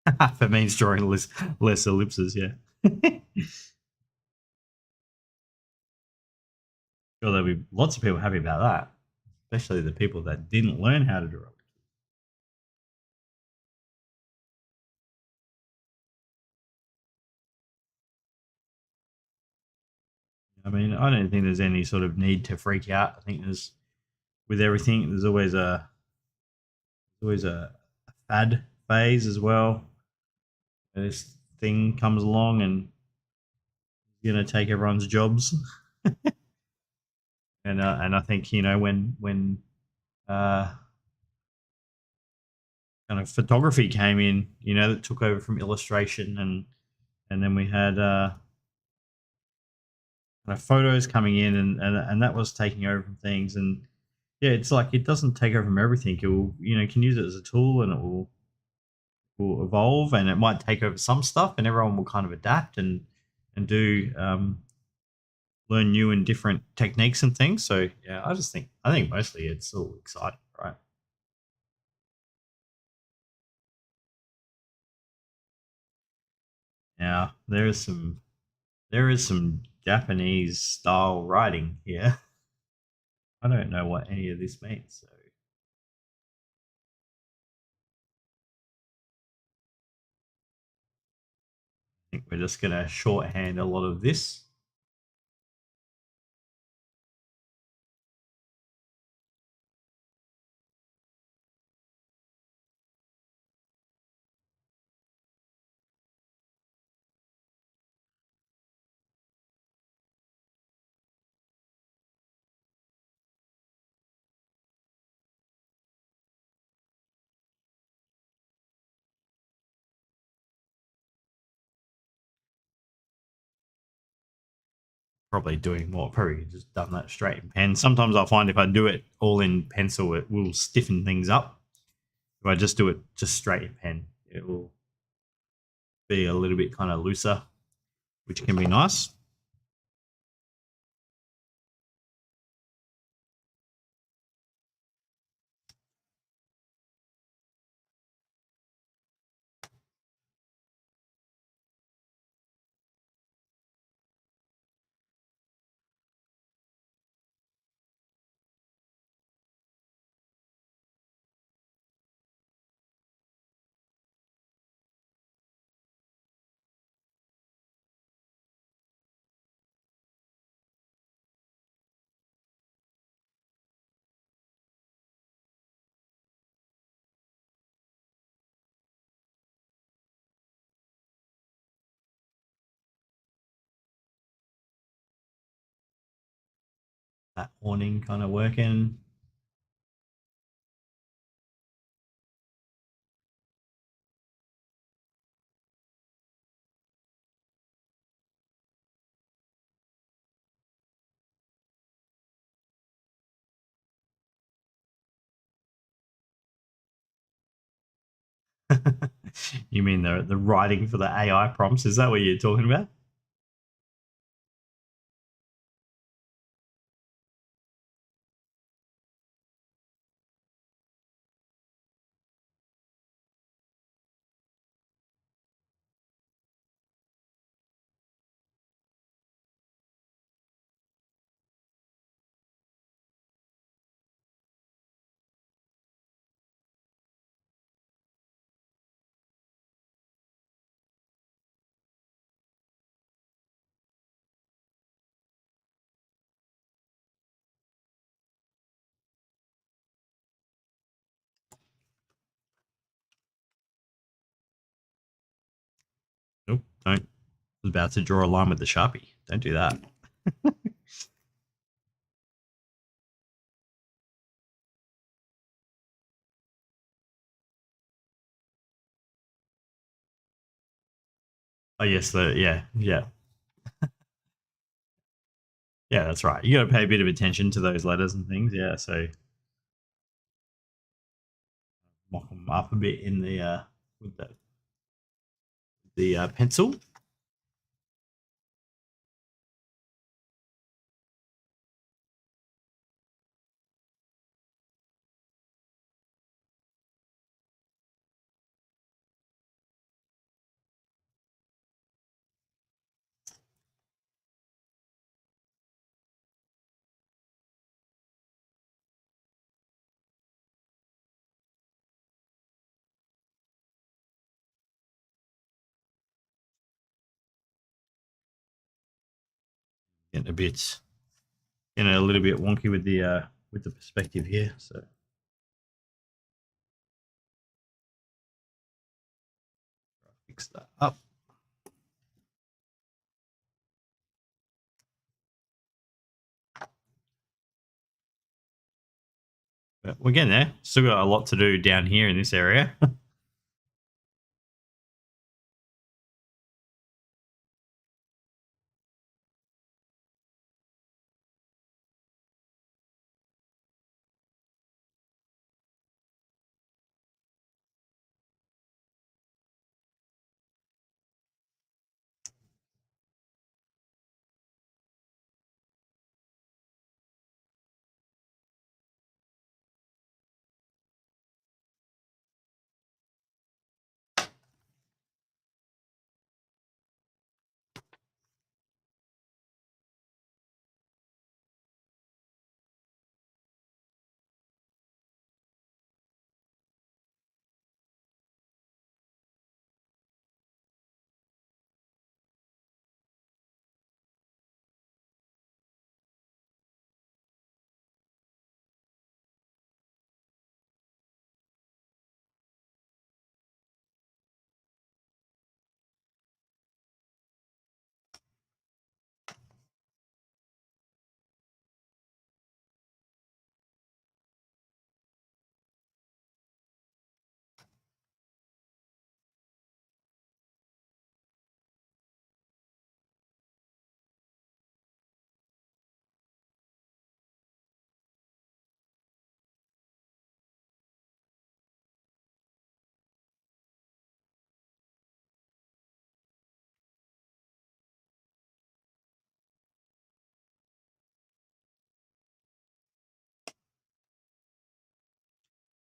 If it means drawing less ellipses, yeah. Sure, there'll be lots of people happy about that, especially the people that didn't learn how to draw. I mean, I don't think there's any sort of need to freak out. I think there's with everything, there's always a fad phase as well. This thing comes along and going to take everyone's jobs, and I think when uh, kind of photography came in, that took over from illustration, and then we had kind of photos coming in, and that was taking over from things. And yeah, it's like it doesn't take over from everything. It will, can use it as a tool, and it will evolve, and it might take over some stuff, and everyone will kind of adapt and do learn new and different techniques and things. So yeah, I think mostly it's all exciting, right? Now there is some Japanese style writing here. I don't know what any of this means, so I think we're just gonna shorthand a lot of this. Probably doing more. Probably just done that straight in pen. Sometimes I find if I do it all in pencil, it will stiffen things up. If I just do it just straight in pen, it will be a little bit kind of looser, which can be nice. That awning kind of working. You mean the writing for the AI prompts? Is that what you're talking about? Nope. Don't. I was about to draw a line with the Sharpie. Don't do that. Oh yes, yeah. Yeah, that's right. You got to pay a bit of attention to those letters and things. Yeah, so mock them up a bit in the with the pencil. getting a bit, getting a little bit wonky with the perspective here. So fix that up. But we're getting there. Still got a lot to do down here in this area.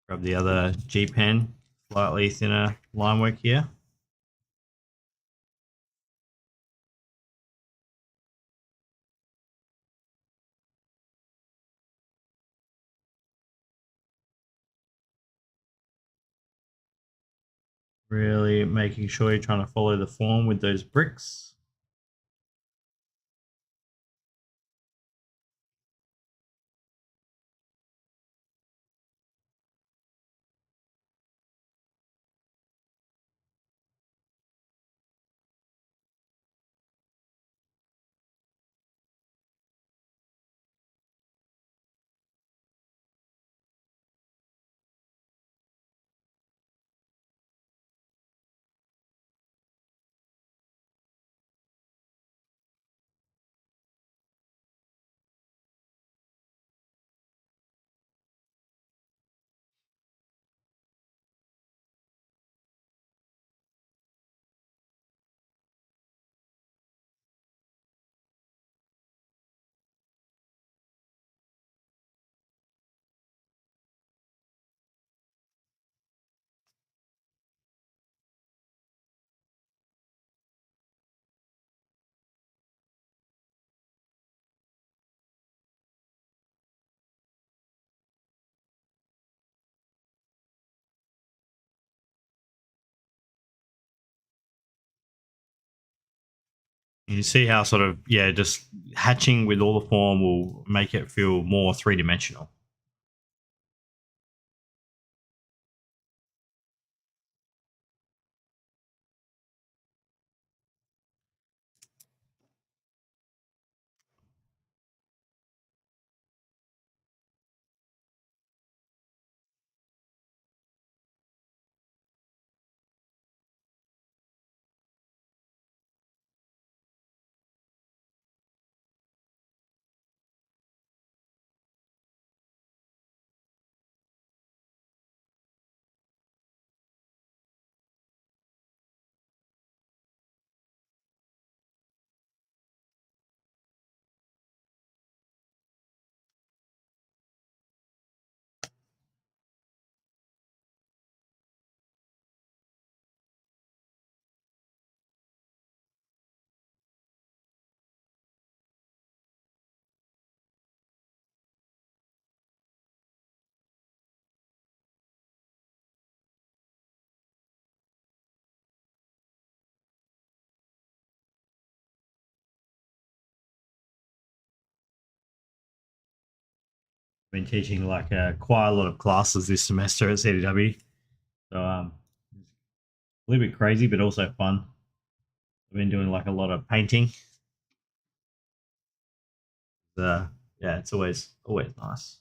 Grab the other G pen, slightly thinner line work here. Really making sure you're trying to follow the form with those bricks. You see how sort of, yeah, just hatching with all the form will make it feel more three-dimensional. been teaching like quite a lot of classes this semester at CDW. So it's a little bit crazy, but also fun. I've been doing like a lot of painting. Uh, yeah, it's always nice.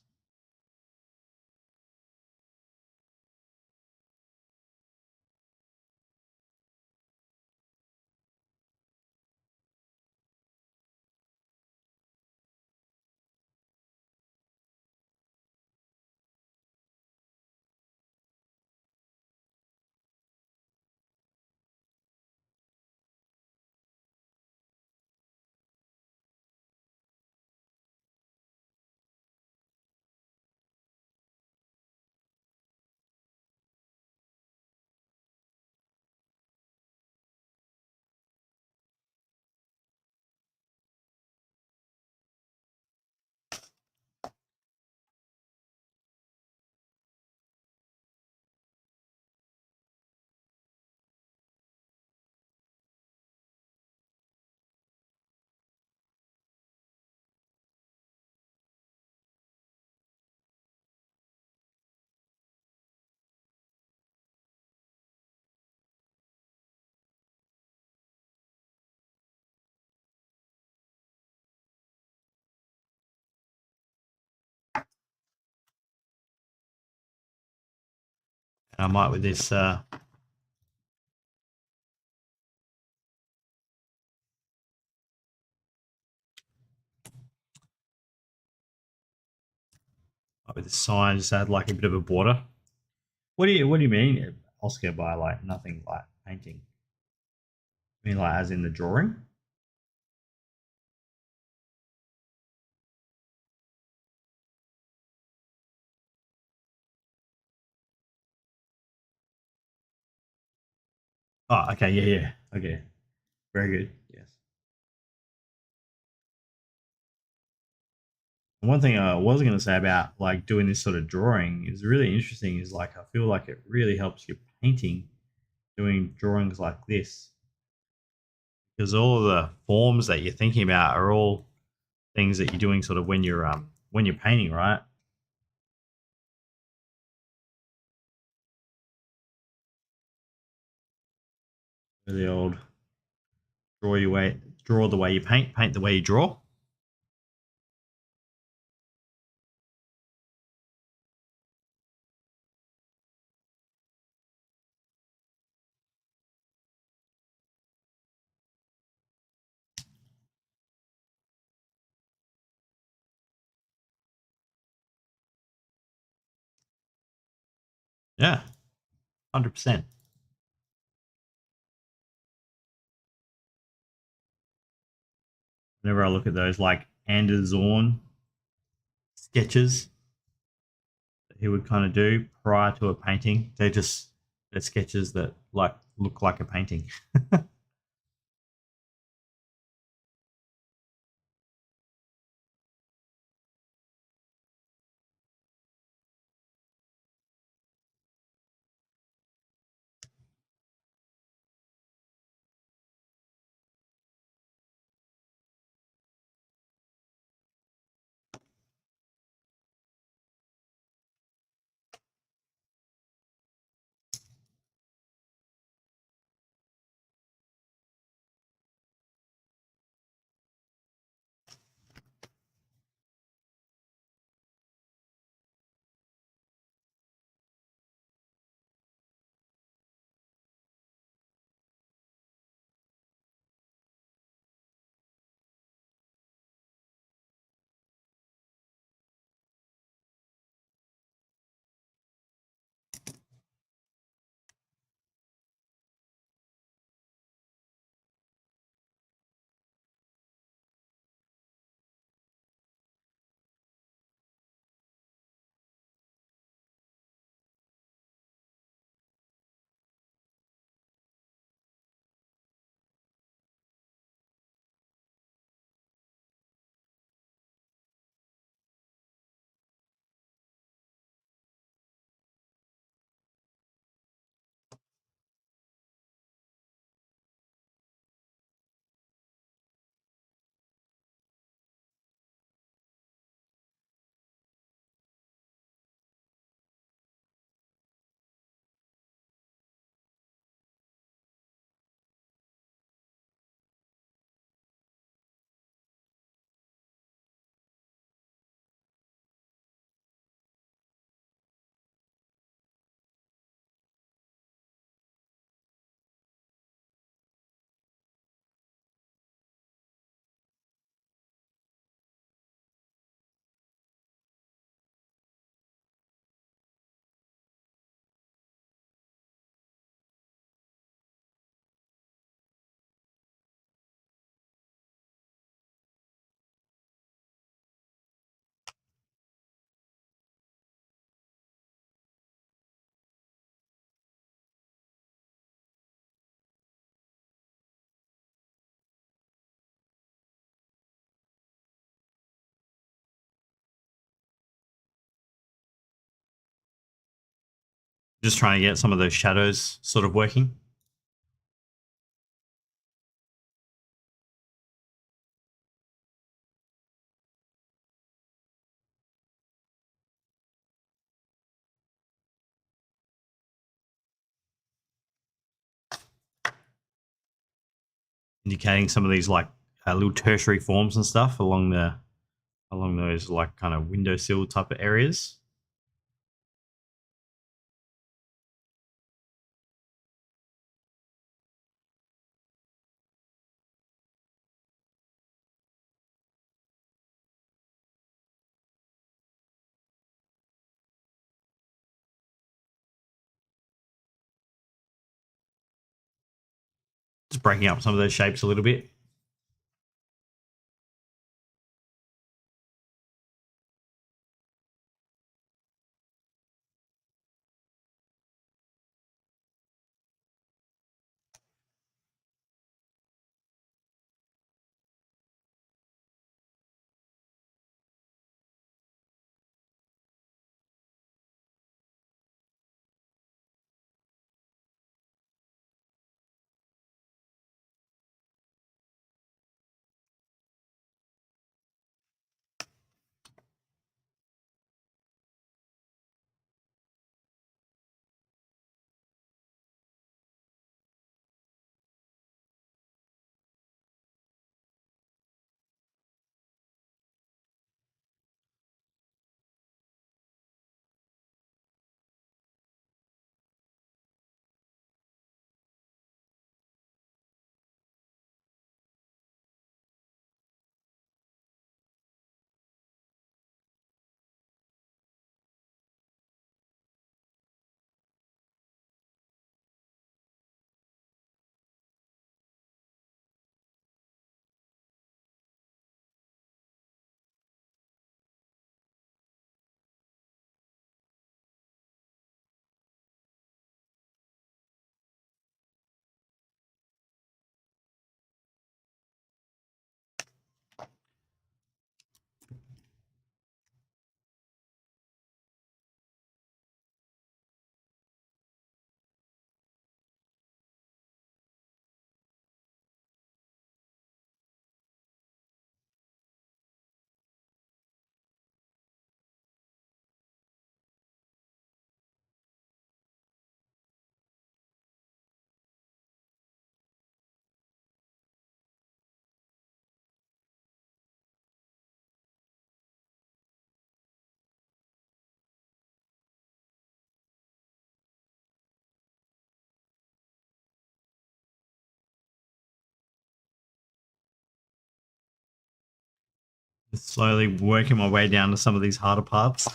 And I might with this sign, just add like a bit of a border. What do you mean, Oscar, by like nothing like painting? I mean like as in the drawing? Oh, okay, yeah. Okay, very good. Yes. One thing I was going to say about like doing this sort of drawing is really interesting. Is like I feel like it really helps your painting doing drawings like this because all of the forms that you're thinking about are all things that you're doing sort of when you're painting, right? The old draw the way you paint the way you draw. Yeah, 100%. Whenever I look at those like Anders Zorn sketches that he would kind of do prior to a painting, they're sketches that like look like a painting. Just trying to get some of those shadows sort of working. Indicating some of these like little tertiary forms and stuff along those like kind of windowsill type of areas. Just breaking up some of those shapes a little bit. Just slowly working my way down to some of these harder parts.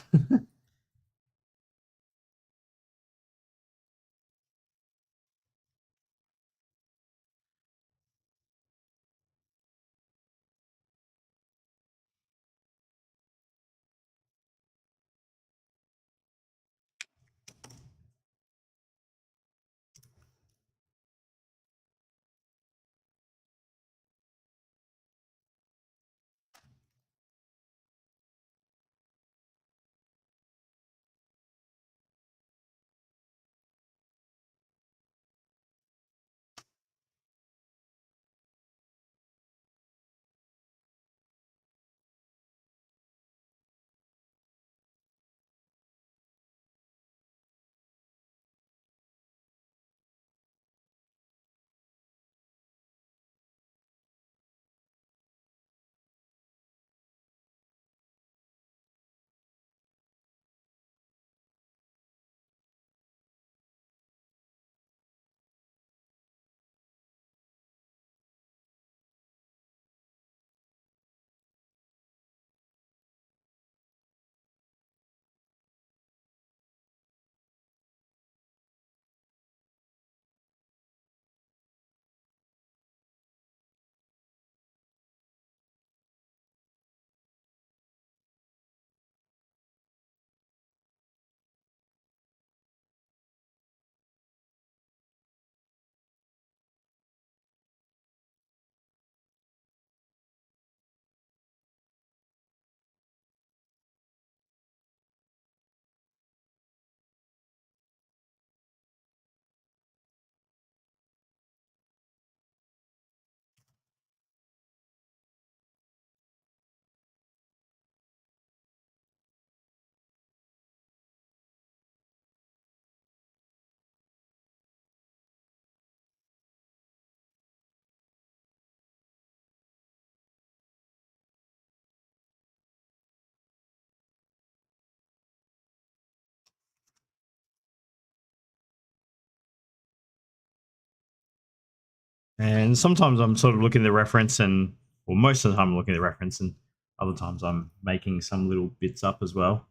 And sometimes I'm sort of looking at the reference and, well, most of the time I'm looking at the reference, and other times I'm making some little bits up as well.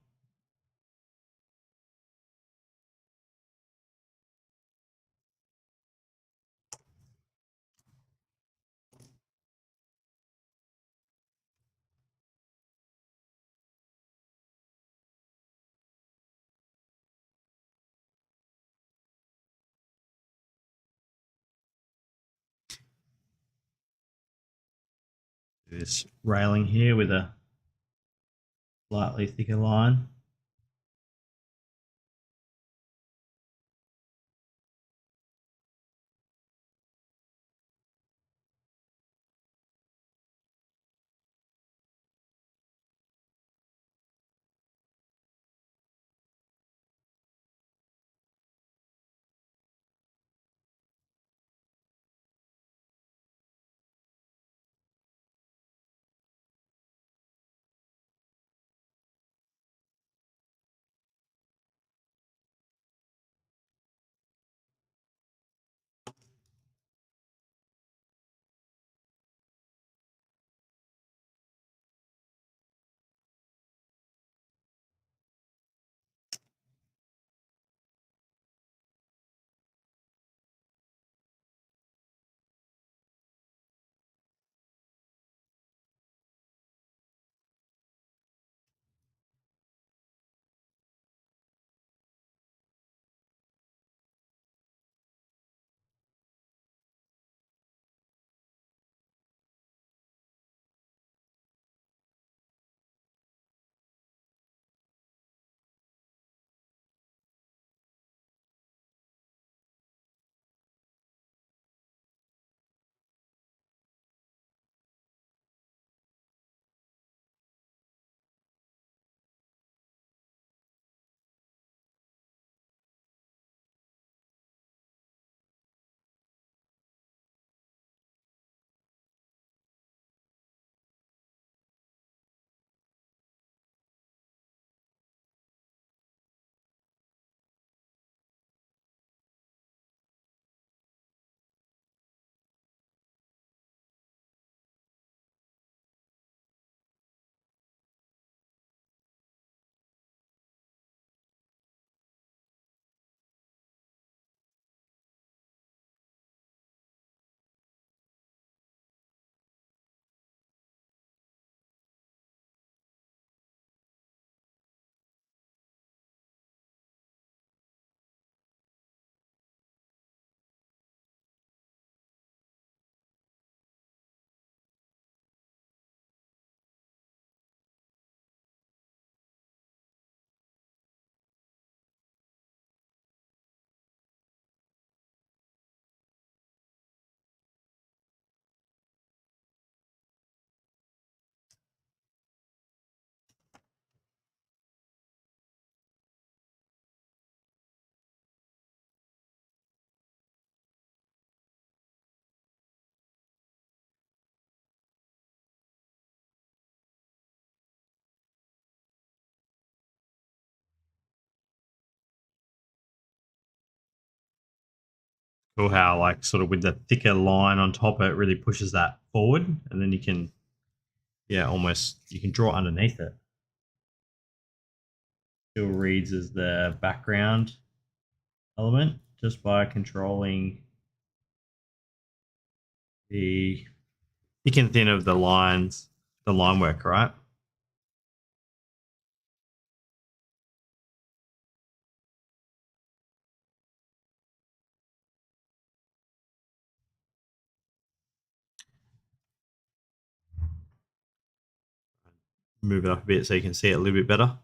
This railing here with a slightly thicker line. Cool how, like, sort of with the thicker line on top, it really pushes that forward, and then you can, yeah, almost you can draw underneath it. Still reads as the background element just by controlling the thick and thin of the lines, the line work, right? Move it up a bit so you can see it a little bit better.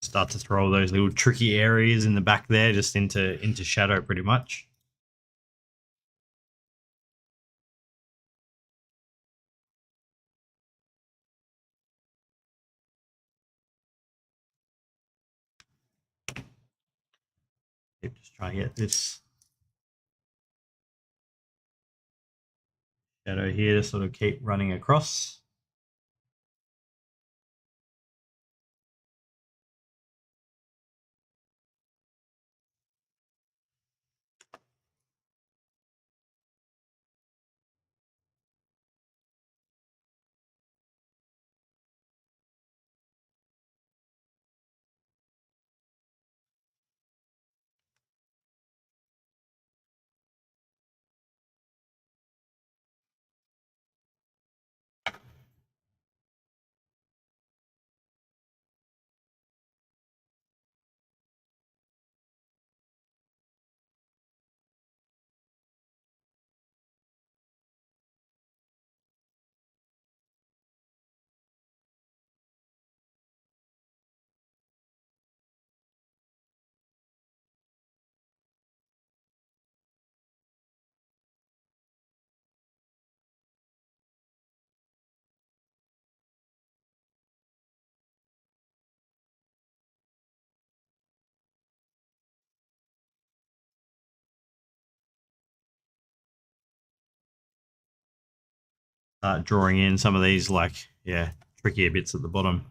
start to throw those little tricky areas in the back there just into shadow pretty much. Keep just trying to get this shadow here to sort of keep running across. Start drawing in some of these trickier bits at the bottom.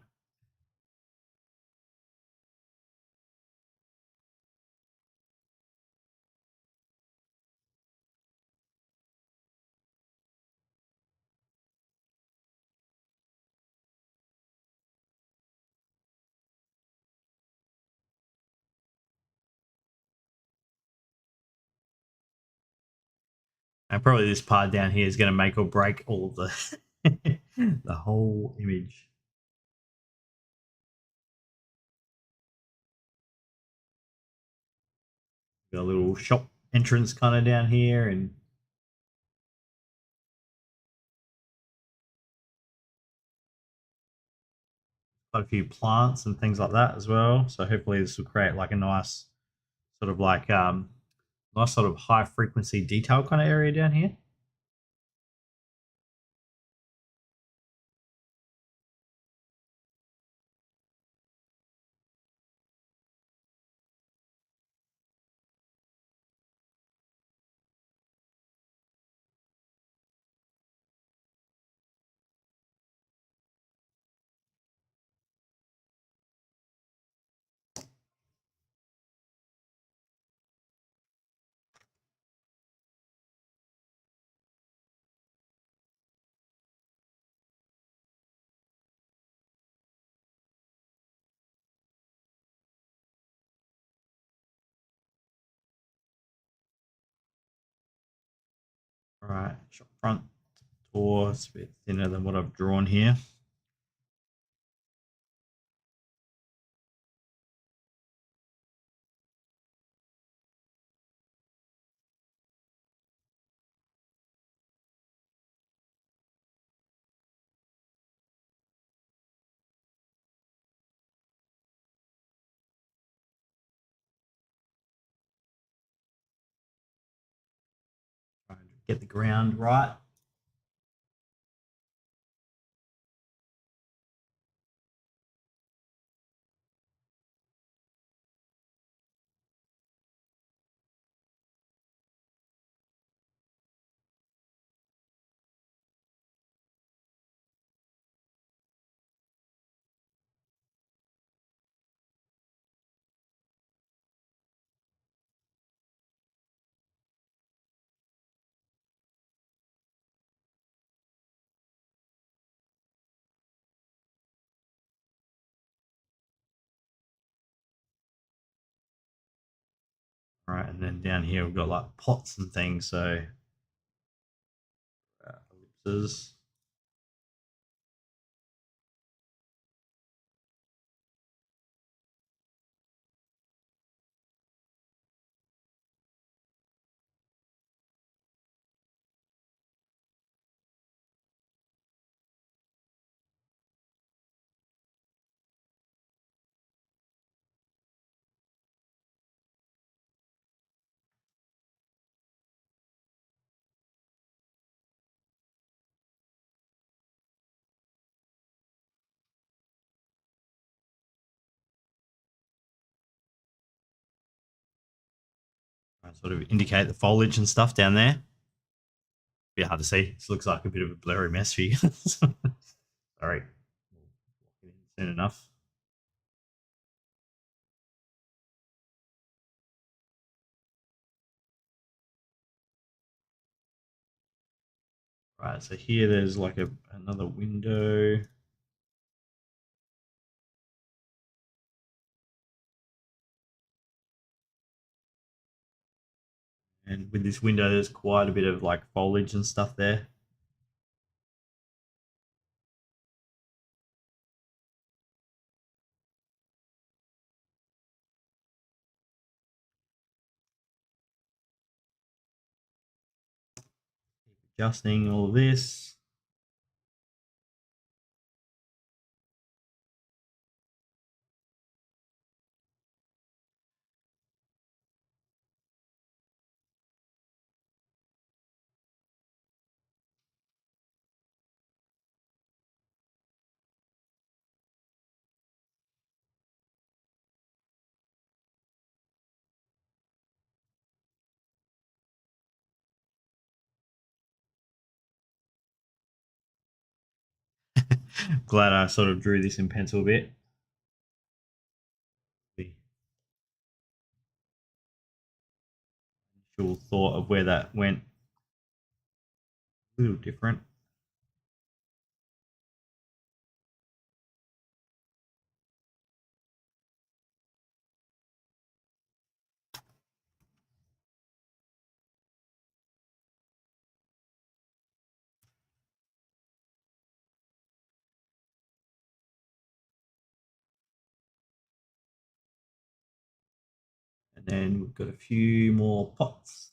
And probably this part down here is going to make or break all of the the whole image. Got a little shop entrance kind of down here, and quite a few plants and things like that as well. So hopefully this will create like a nice sort of like nice sort of high frequency detail kind of area down here. All right, shop front door. It's a bit thinner than what I've drawn here. Trying to get the ground right. All right, and then down here we've got like pots and things. So ellipses. sort of indicate the foliage and stuff down there. Bit hard to see. This looks like a bit of a blurry mess for you. Sorry. Soon enough. Right, so here there's like another window. And with this window, there's quite a bit of like foliage and stuff there. Adjusting all of this. Glad I sort of drew this in pencil a bit. The initial thought of where that went a little different. And then we've got a few more pots.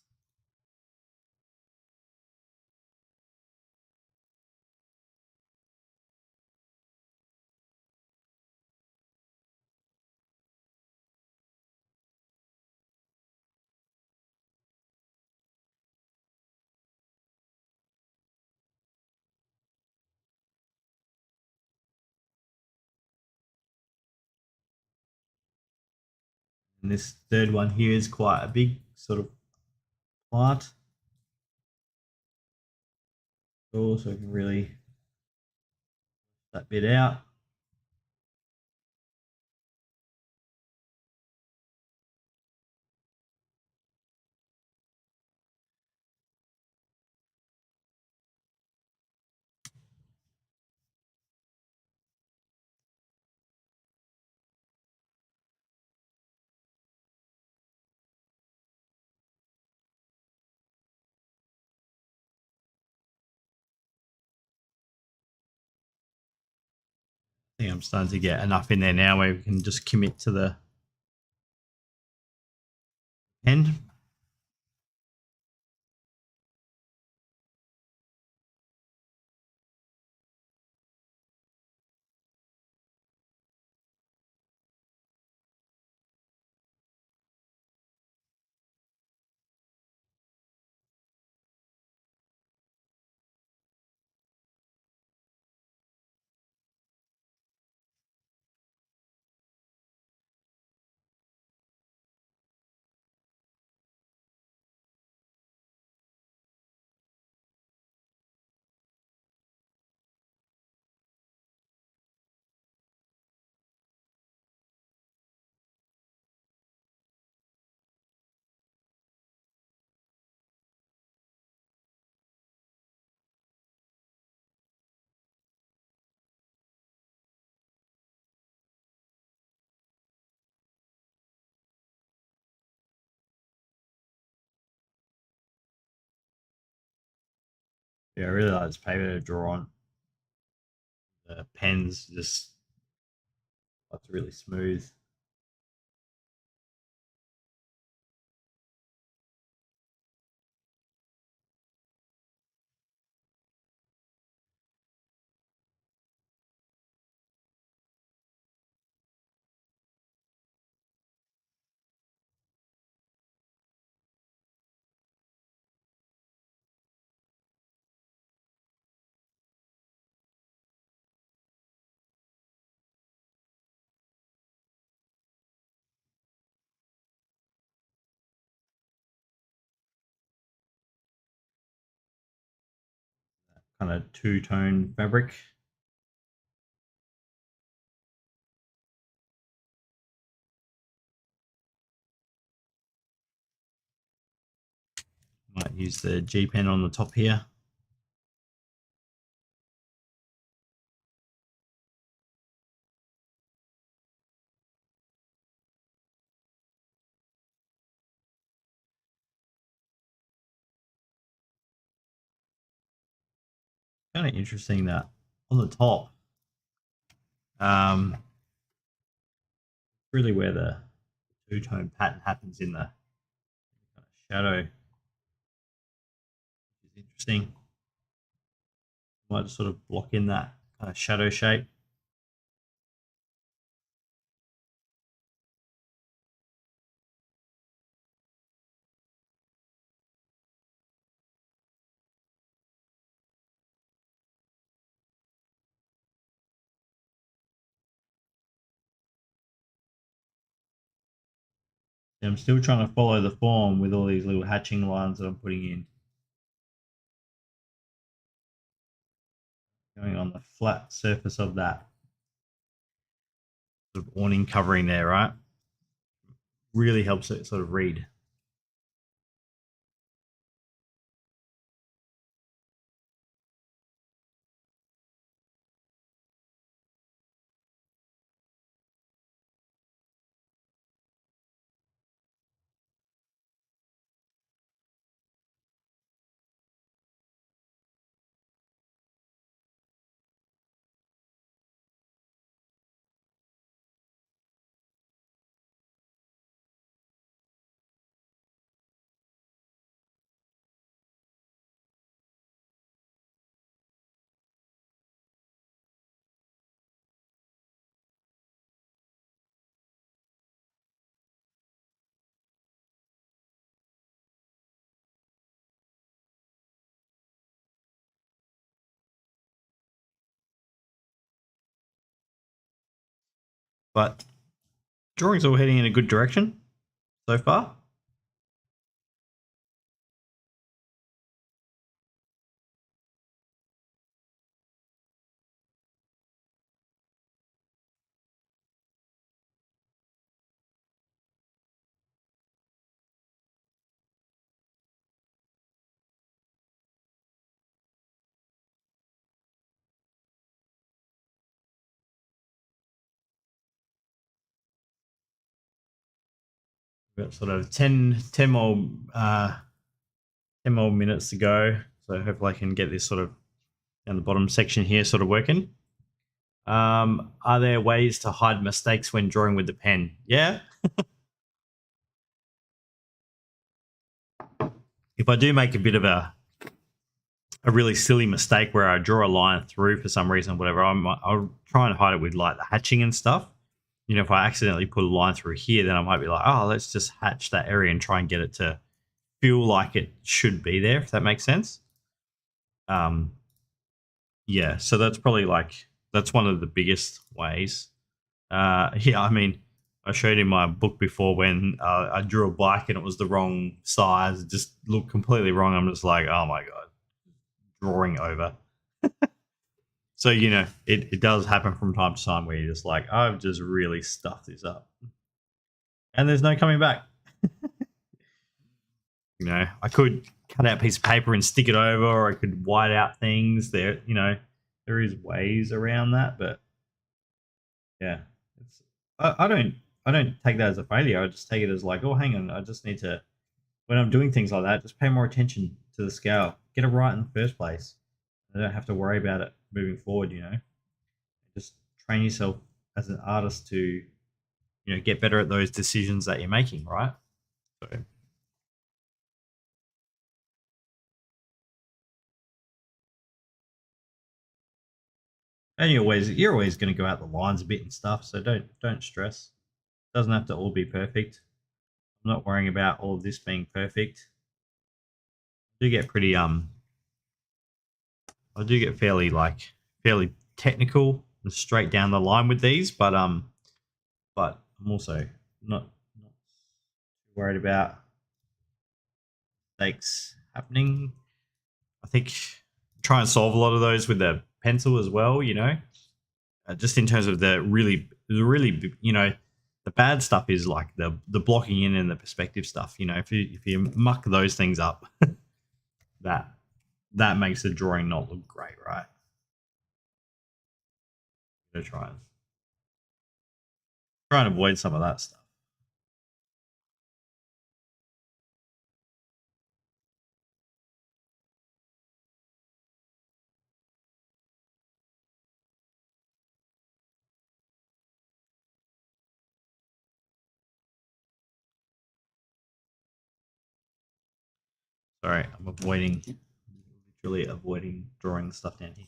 And this third one here is quite a big sort of plant. So I can really that bit out. I think I'm starting to get enough in there now where we can just commit to the end. Yeah, I really like this paper to draw on. The pens just looks really smooth. kind of two-tone fabric. Might use the G pen on the top here. Kind of interesting that on the top, really where the two-tone pattern happens in the shadow, which is interesting. Might just sort of block in that kind of shadow shape. I'm still trying to follow the form with all these little hatching lines that I'm putting in. Going on the flat surface of that sort of awning covering there, right? Really helps it sort of read. But drawing's all heading in a good direction so far. We've got sort of 10 more 10 more minutes to go. So hopefully I can get this sort of down the bottom section here sort of working. Are there ways to hide mistakes when drawing with the pen? Yeah. If I do make a bit of a really silly mistake where I draw a line through for some reason, whatever, I'll try and hide it with like the hatching and stuff. You know, if I accidentally put a line through here, then I might be like, oh, let's just hatch that area and try and get it to feel like it should be there, if that makes sense. Yeah, so that's probably like that's one of the biggest ways. Yeah, I mean, I showed in my book before when I drew a bike and it was the wrong size, it just looked completely wrong. I'm just like, oh my god, drawing over. So you know, it does happen from time to time where you're just like, I've just really stuffed this up, and there's no coming back. You know, I could cut out a piece of paper and stick it over, or I could white out things. There, you know, there is ways around that, but yeah, it's I don't take that as a failure. I just take it as like, oh, hang on, I just need to when I'm doing things like that, just pay more attention to the scale, get it right in the first place. I don't have to worry about it moving forward. You know, just train yourself as an artist to get better at those decisions that you're making, right? So and you're always going to go out the lines a bit and stuff. So don't stress. It doesn't have to all be perfect. I'm not worrying about all of this being perfect. I do get pretty I do get fairly technical and straight down the line with these, but I'm also not worried about mistakes happening. I think try and solve a lot of those with the pencil as well. Just in terms of the bad stuff is like the blocking in and the perspective stuff. If you muck those things up, that that makes the drawing not look great, right? So try and avoid some of that stuff. Sorry, I'm literally avoiding drawing stuff down here.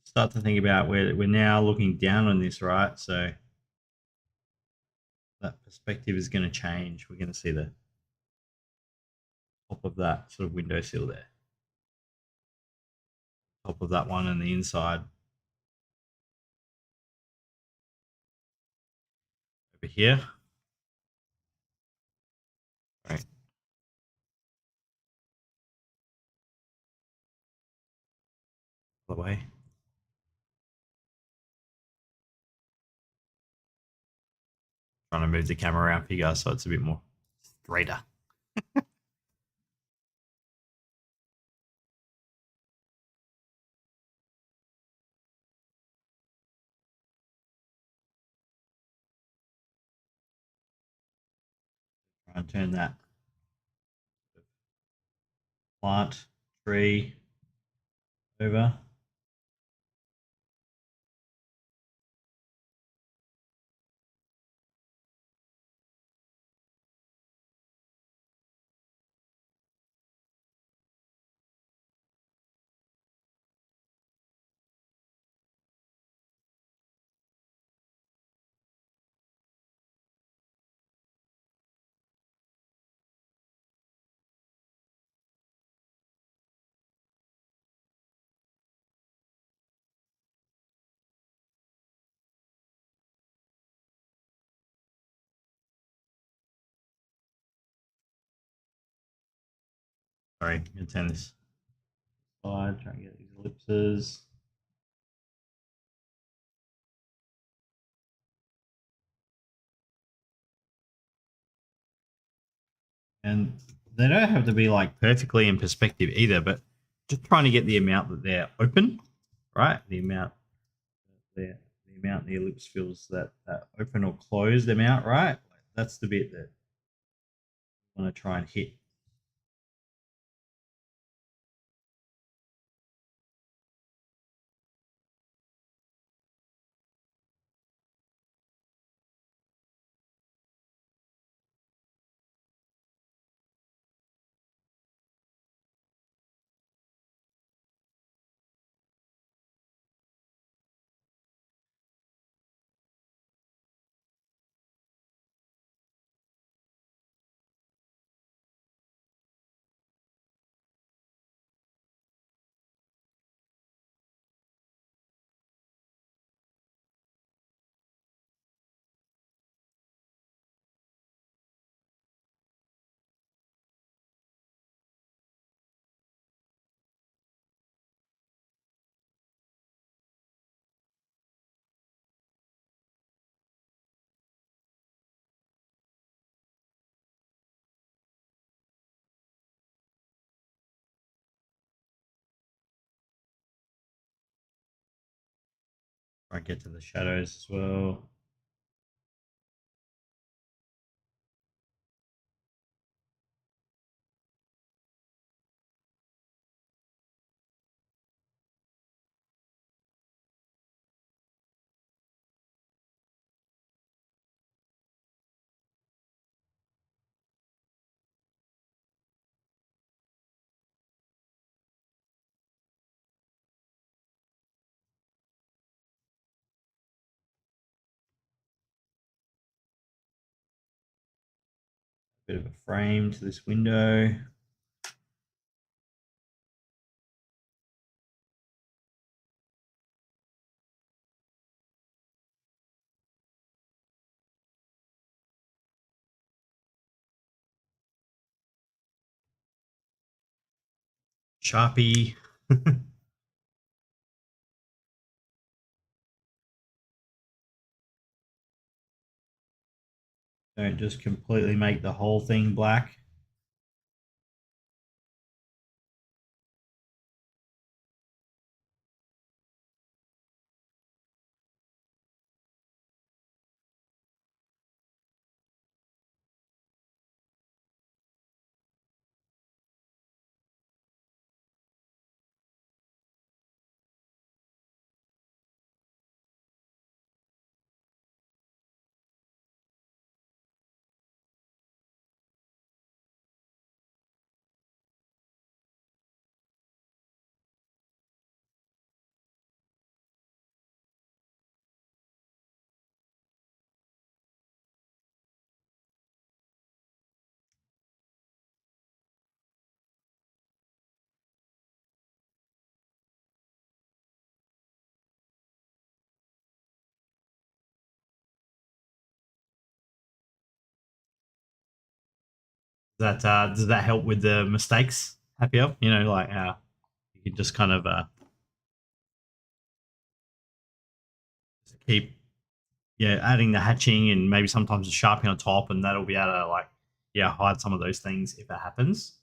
Start to think about where we're now looking down on this, right? So that perspective is going to change. We're going to see the top of that sort of windowsill there, top of that one, and the inside over here. Right, the way. Trying to move the camera around for you guys so it's a bit more straighter. Try and turn that plant tree over. Sorry, I'm going to turn this side, try and get these ellipses. And they don't have to be like perfectly in perspective either, but just trying to get the amount that they're open, right? The amount the ellipse feels that open or closed amount, right? That's the bit that I want to try and hit. Try and get to the shadows as well. Bit of a frame to this window. Sharpie. Don't just completely make the whole thing black. Does that help with the mistakes? Happier, like how you can just kind of keep adding the hatching and maybe sometimes the sharpie on top, and that'll be able to hide some of those things if it happens.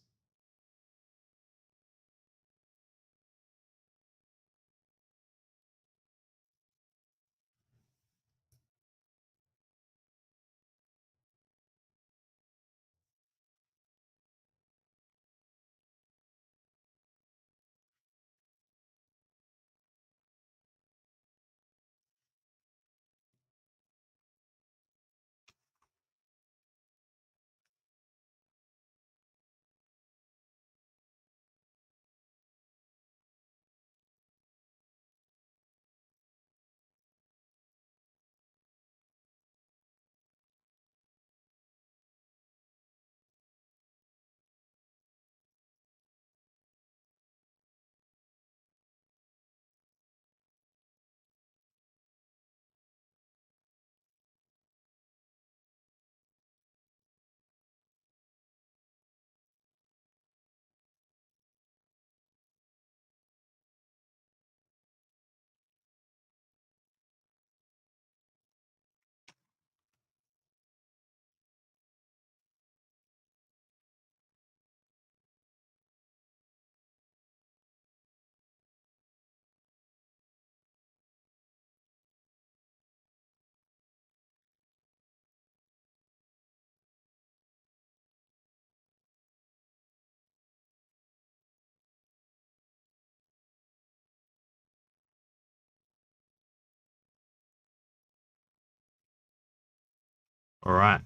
All right.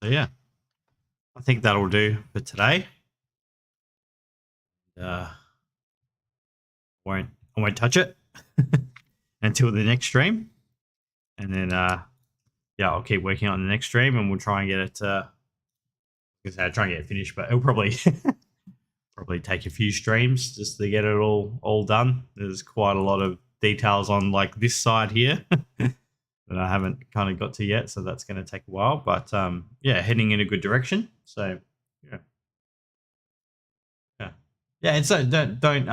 So yeah, I think that'll do for today. Uh, won't I won't touch it until the next stream, and then I'll keep working on the next stream, and we'll try and get it. I'll try and get it finished, but it'll probably probably take a few streams just to get it all done. There's quite a lot of details on like this side here that I haven't kind of got to yet, so that's going to take a while. But heading in a good direction. So yeah. And so don't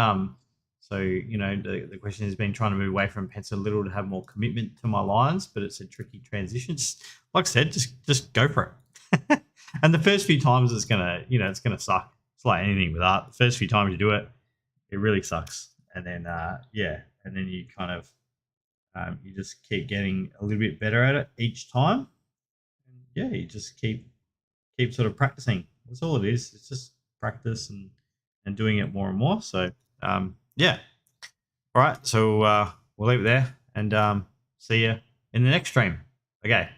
So, the question has been trying to move away from pencil little to have more commitment to my lines, but it's a tricky transition. Just like I said, just go for it. And the first few times it's gonna suck. It's like anything with art. The first few times you do it, it really sucks. And then and then you kind of you just keep getting a little bit better at it each time. And yeah, you just keep sort of practicing. That's all it is. It's just practice and doing it more and more. So yeah. All right. So we'll leave it there and see you in the next stream. Okay.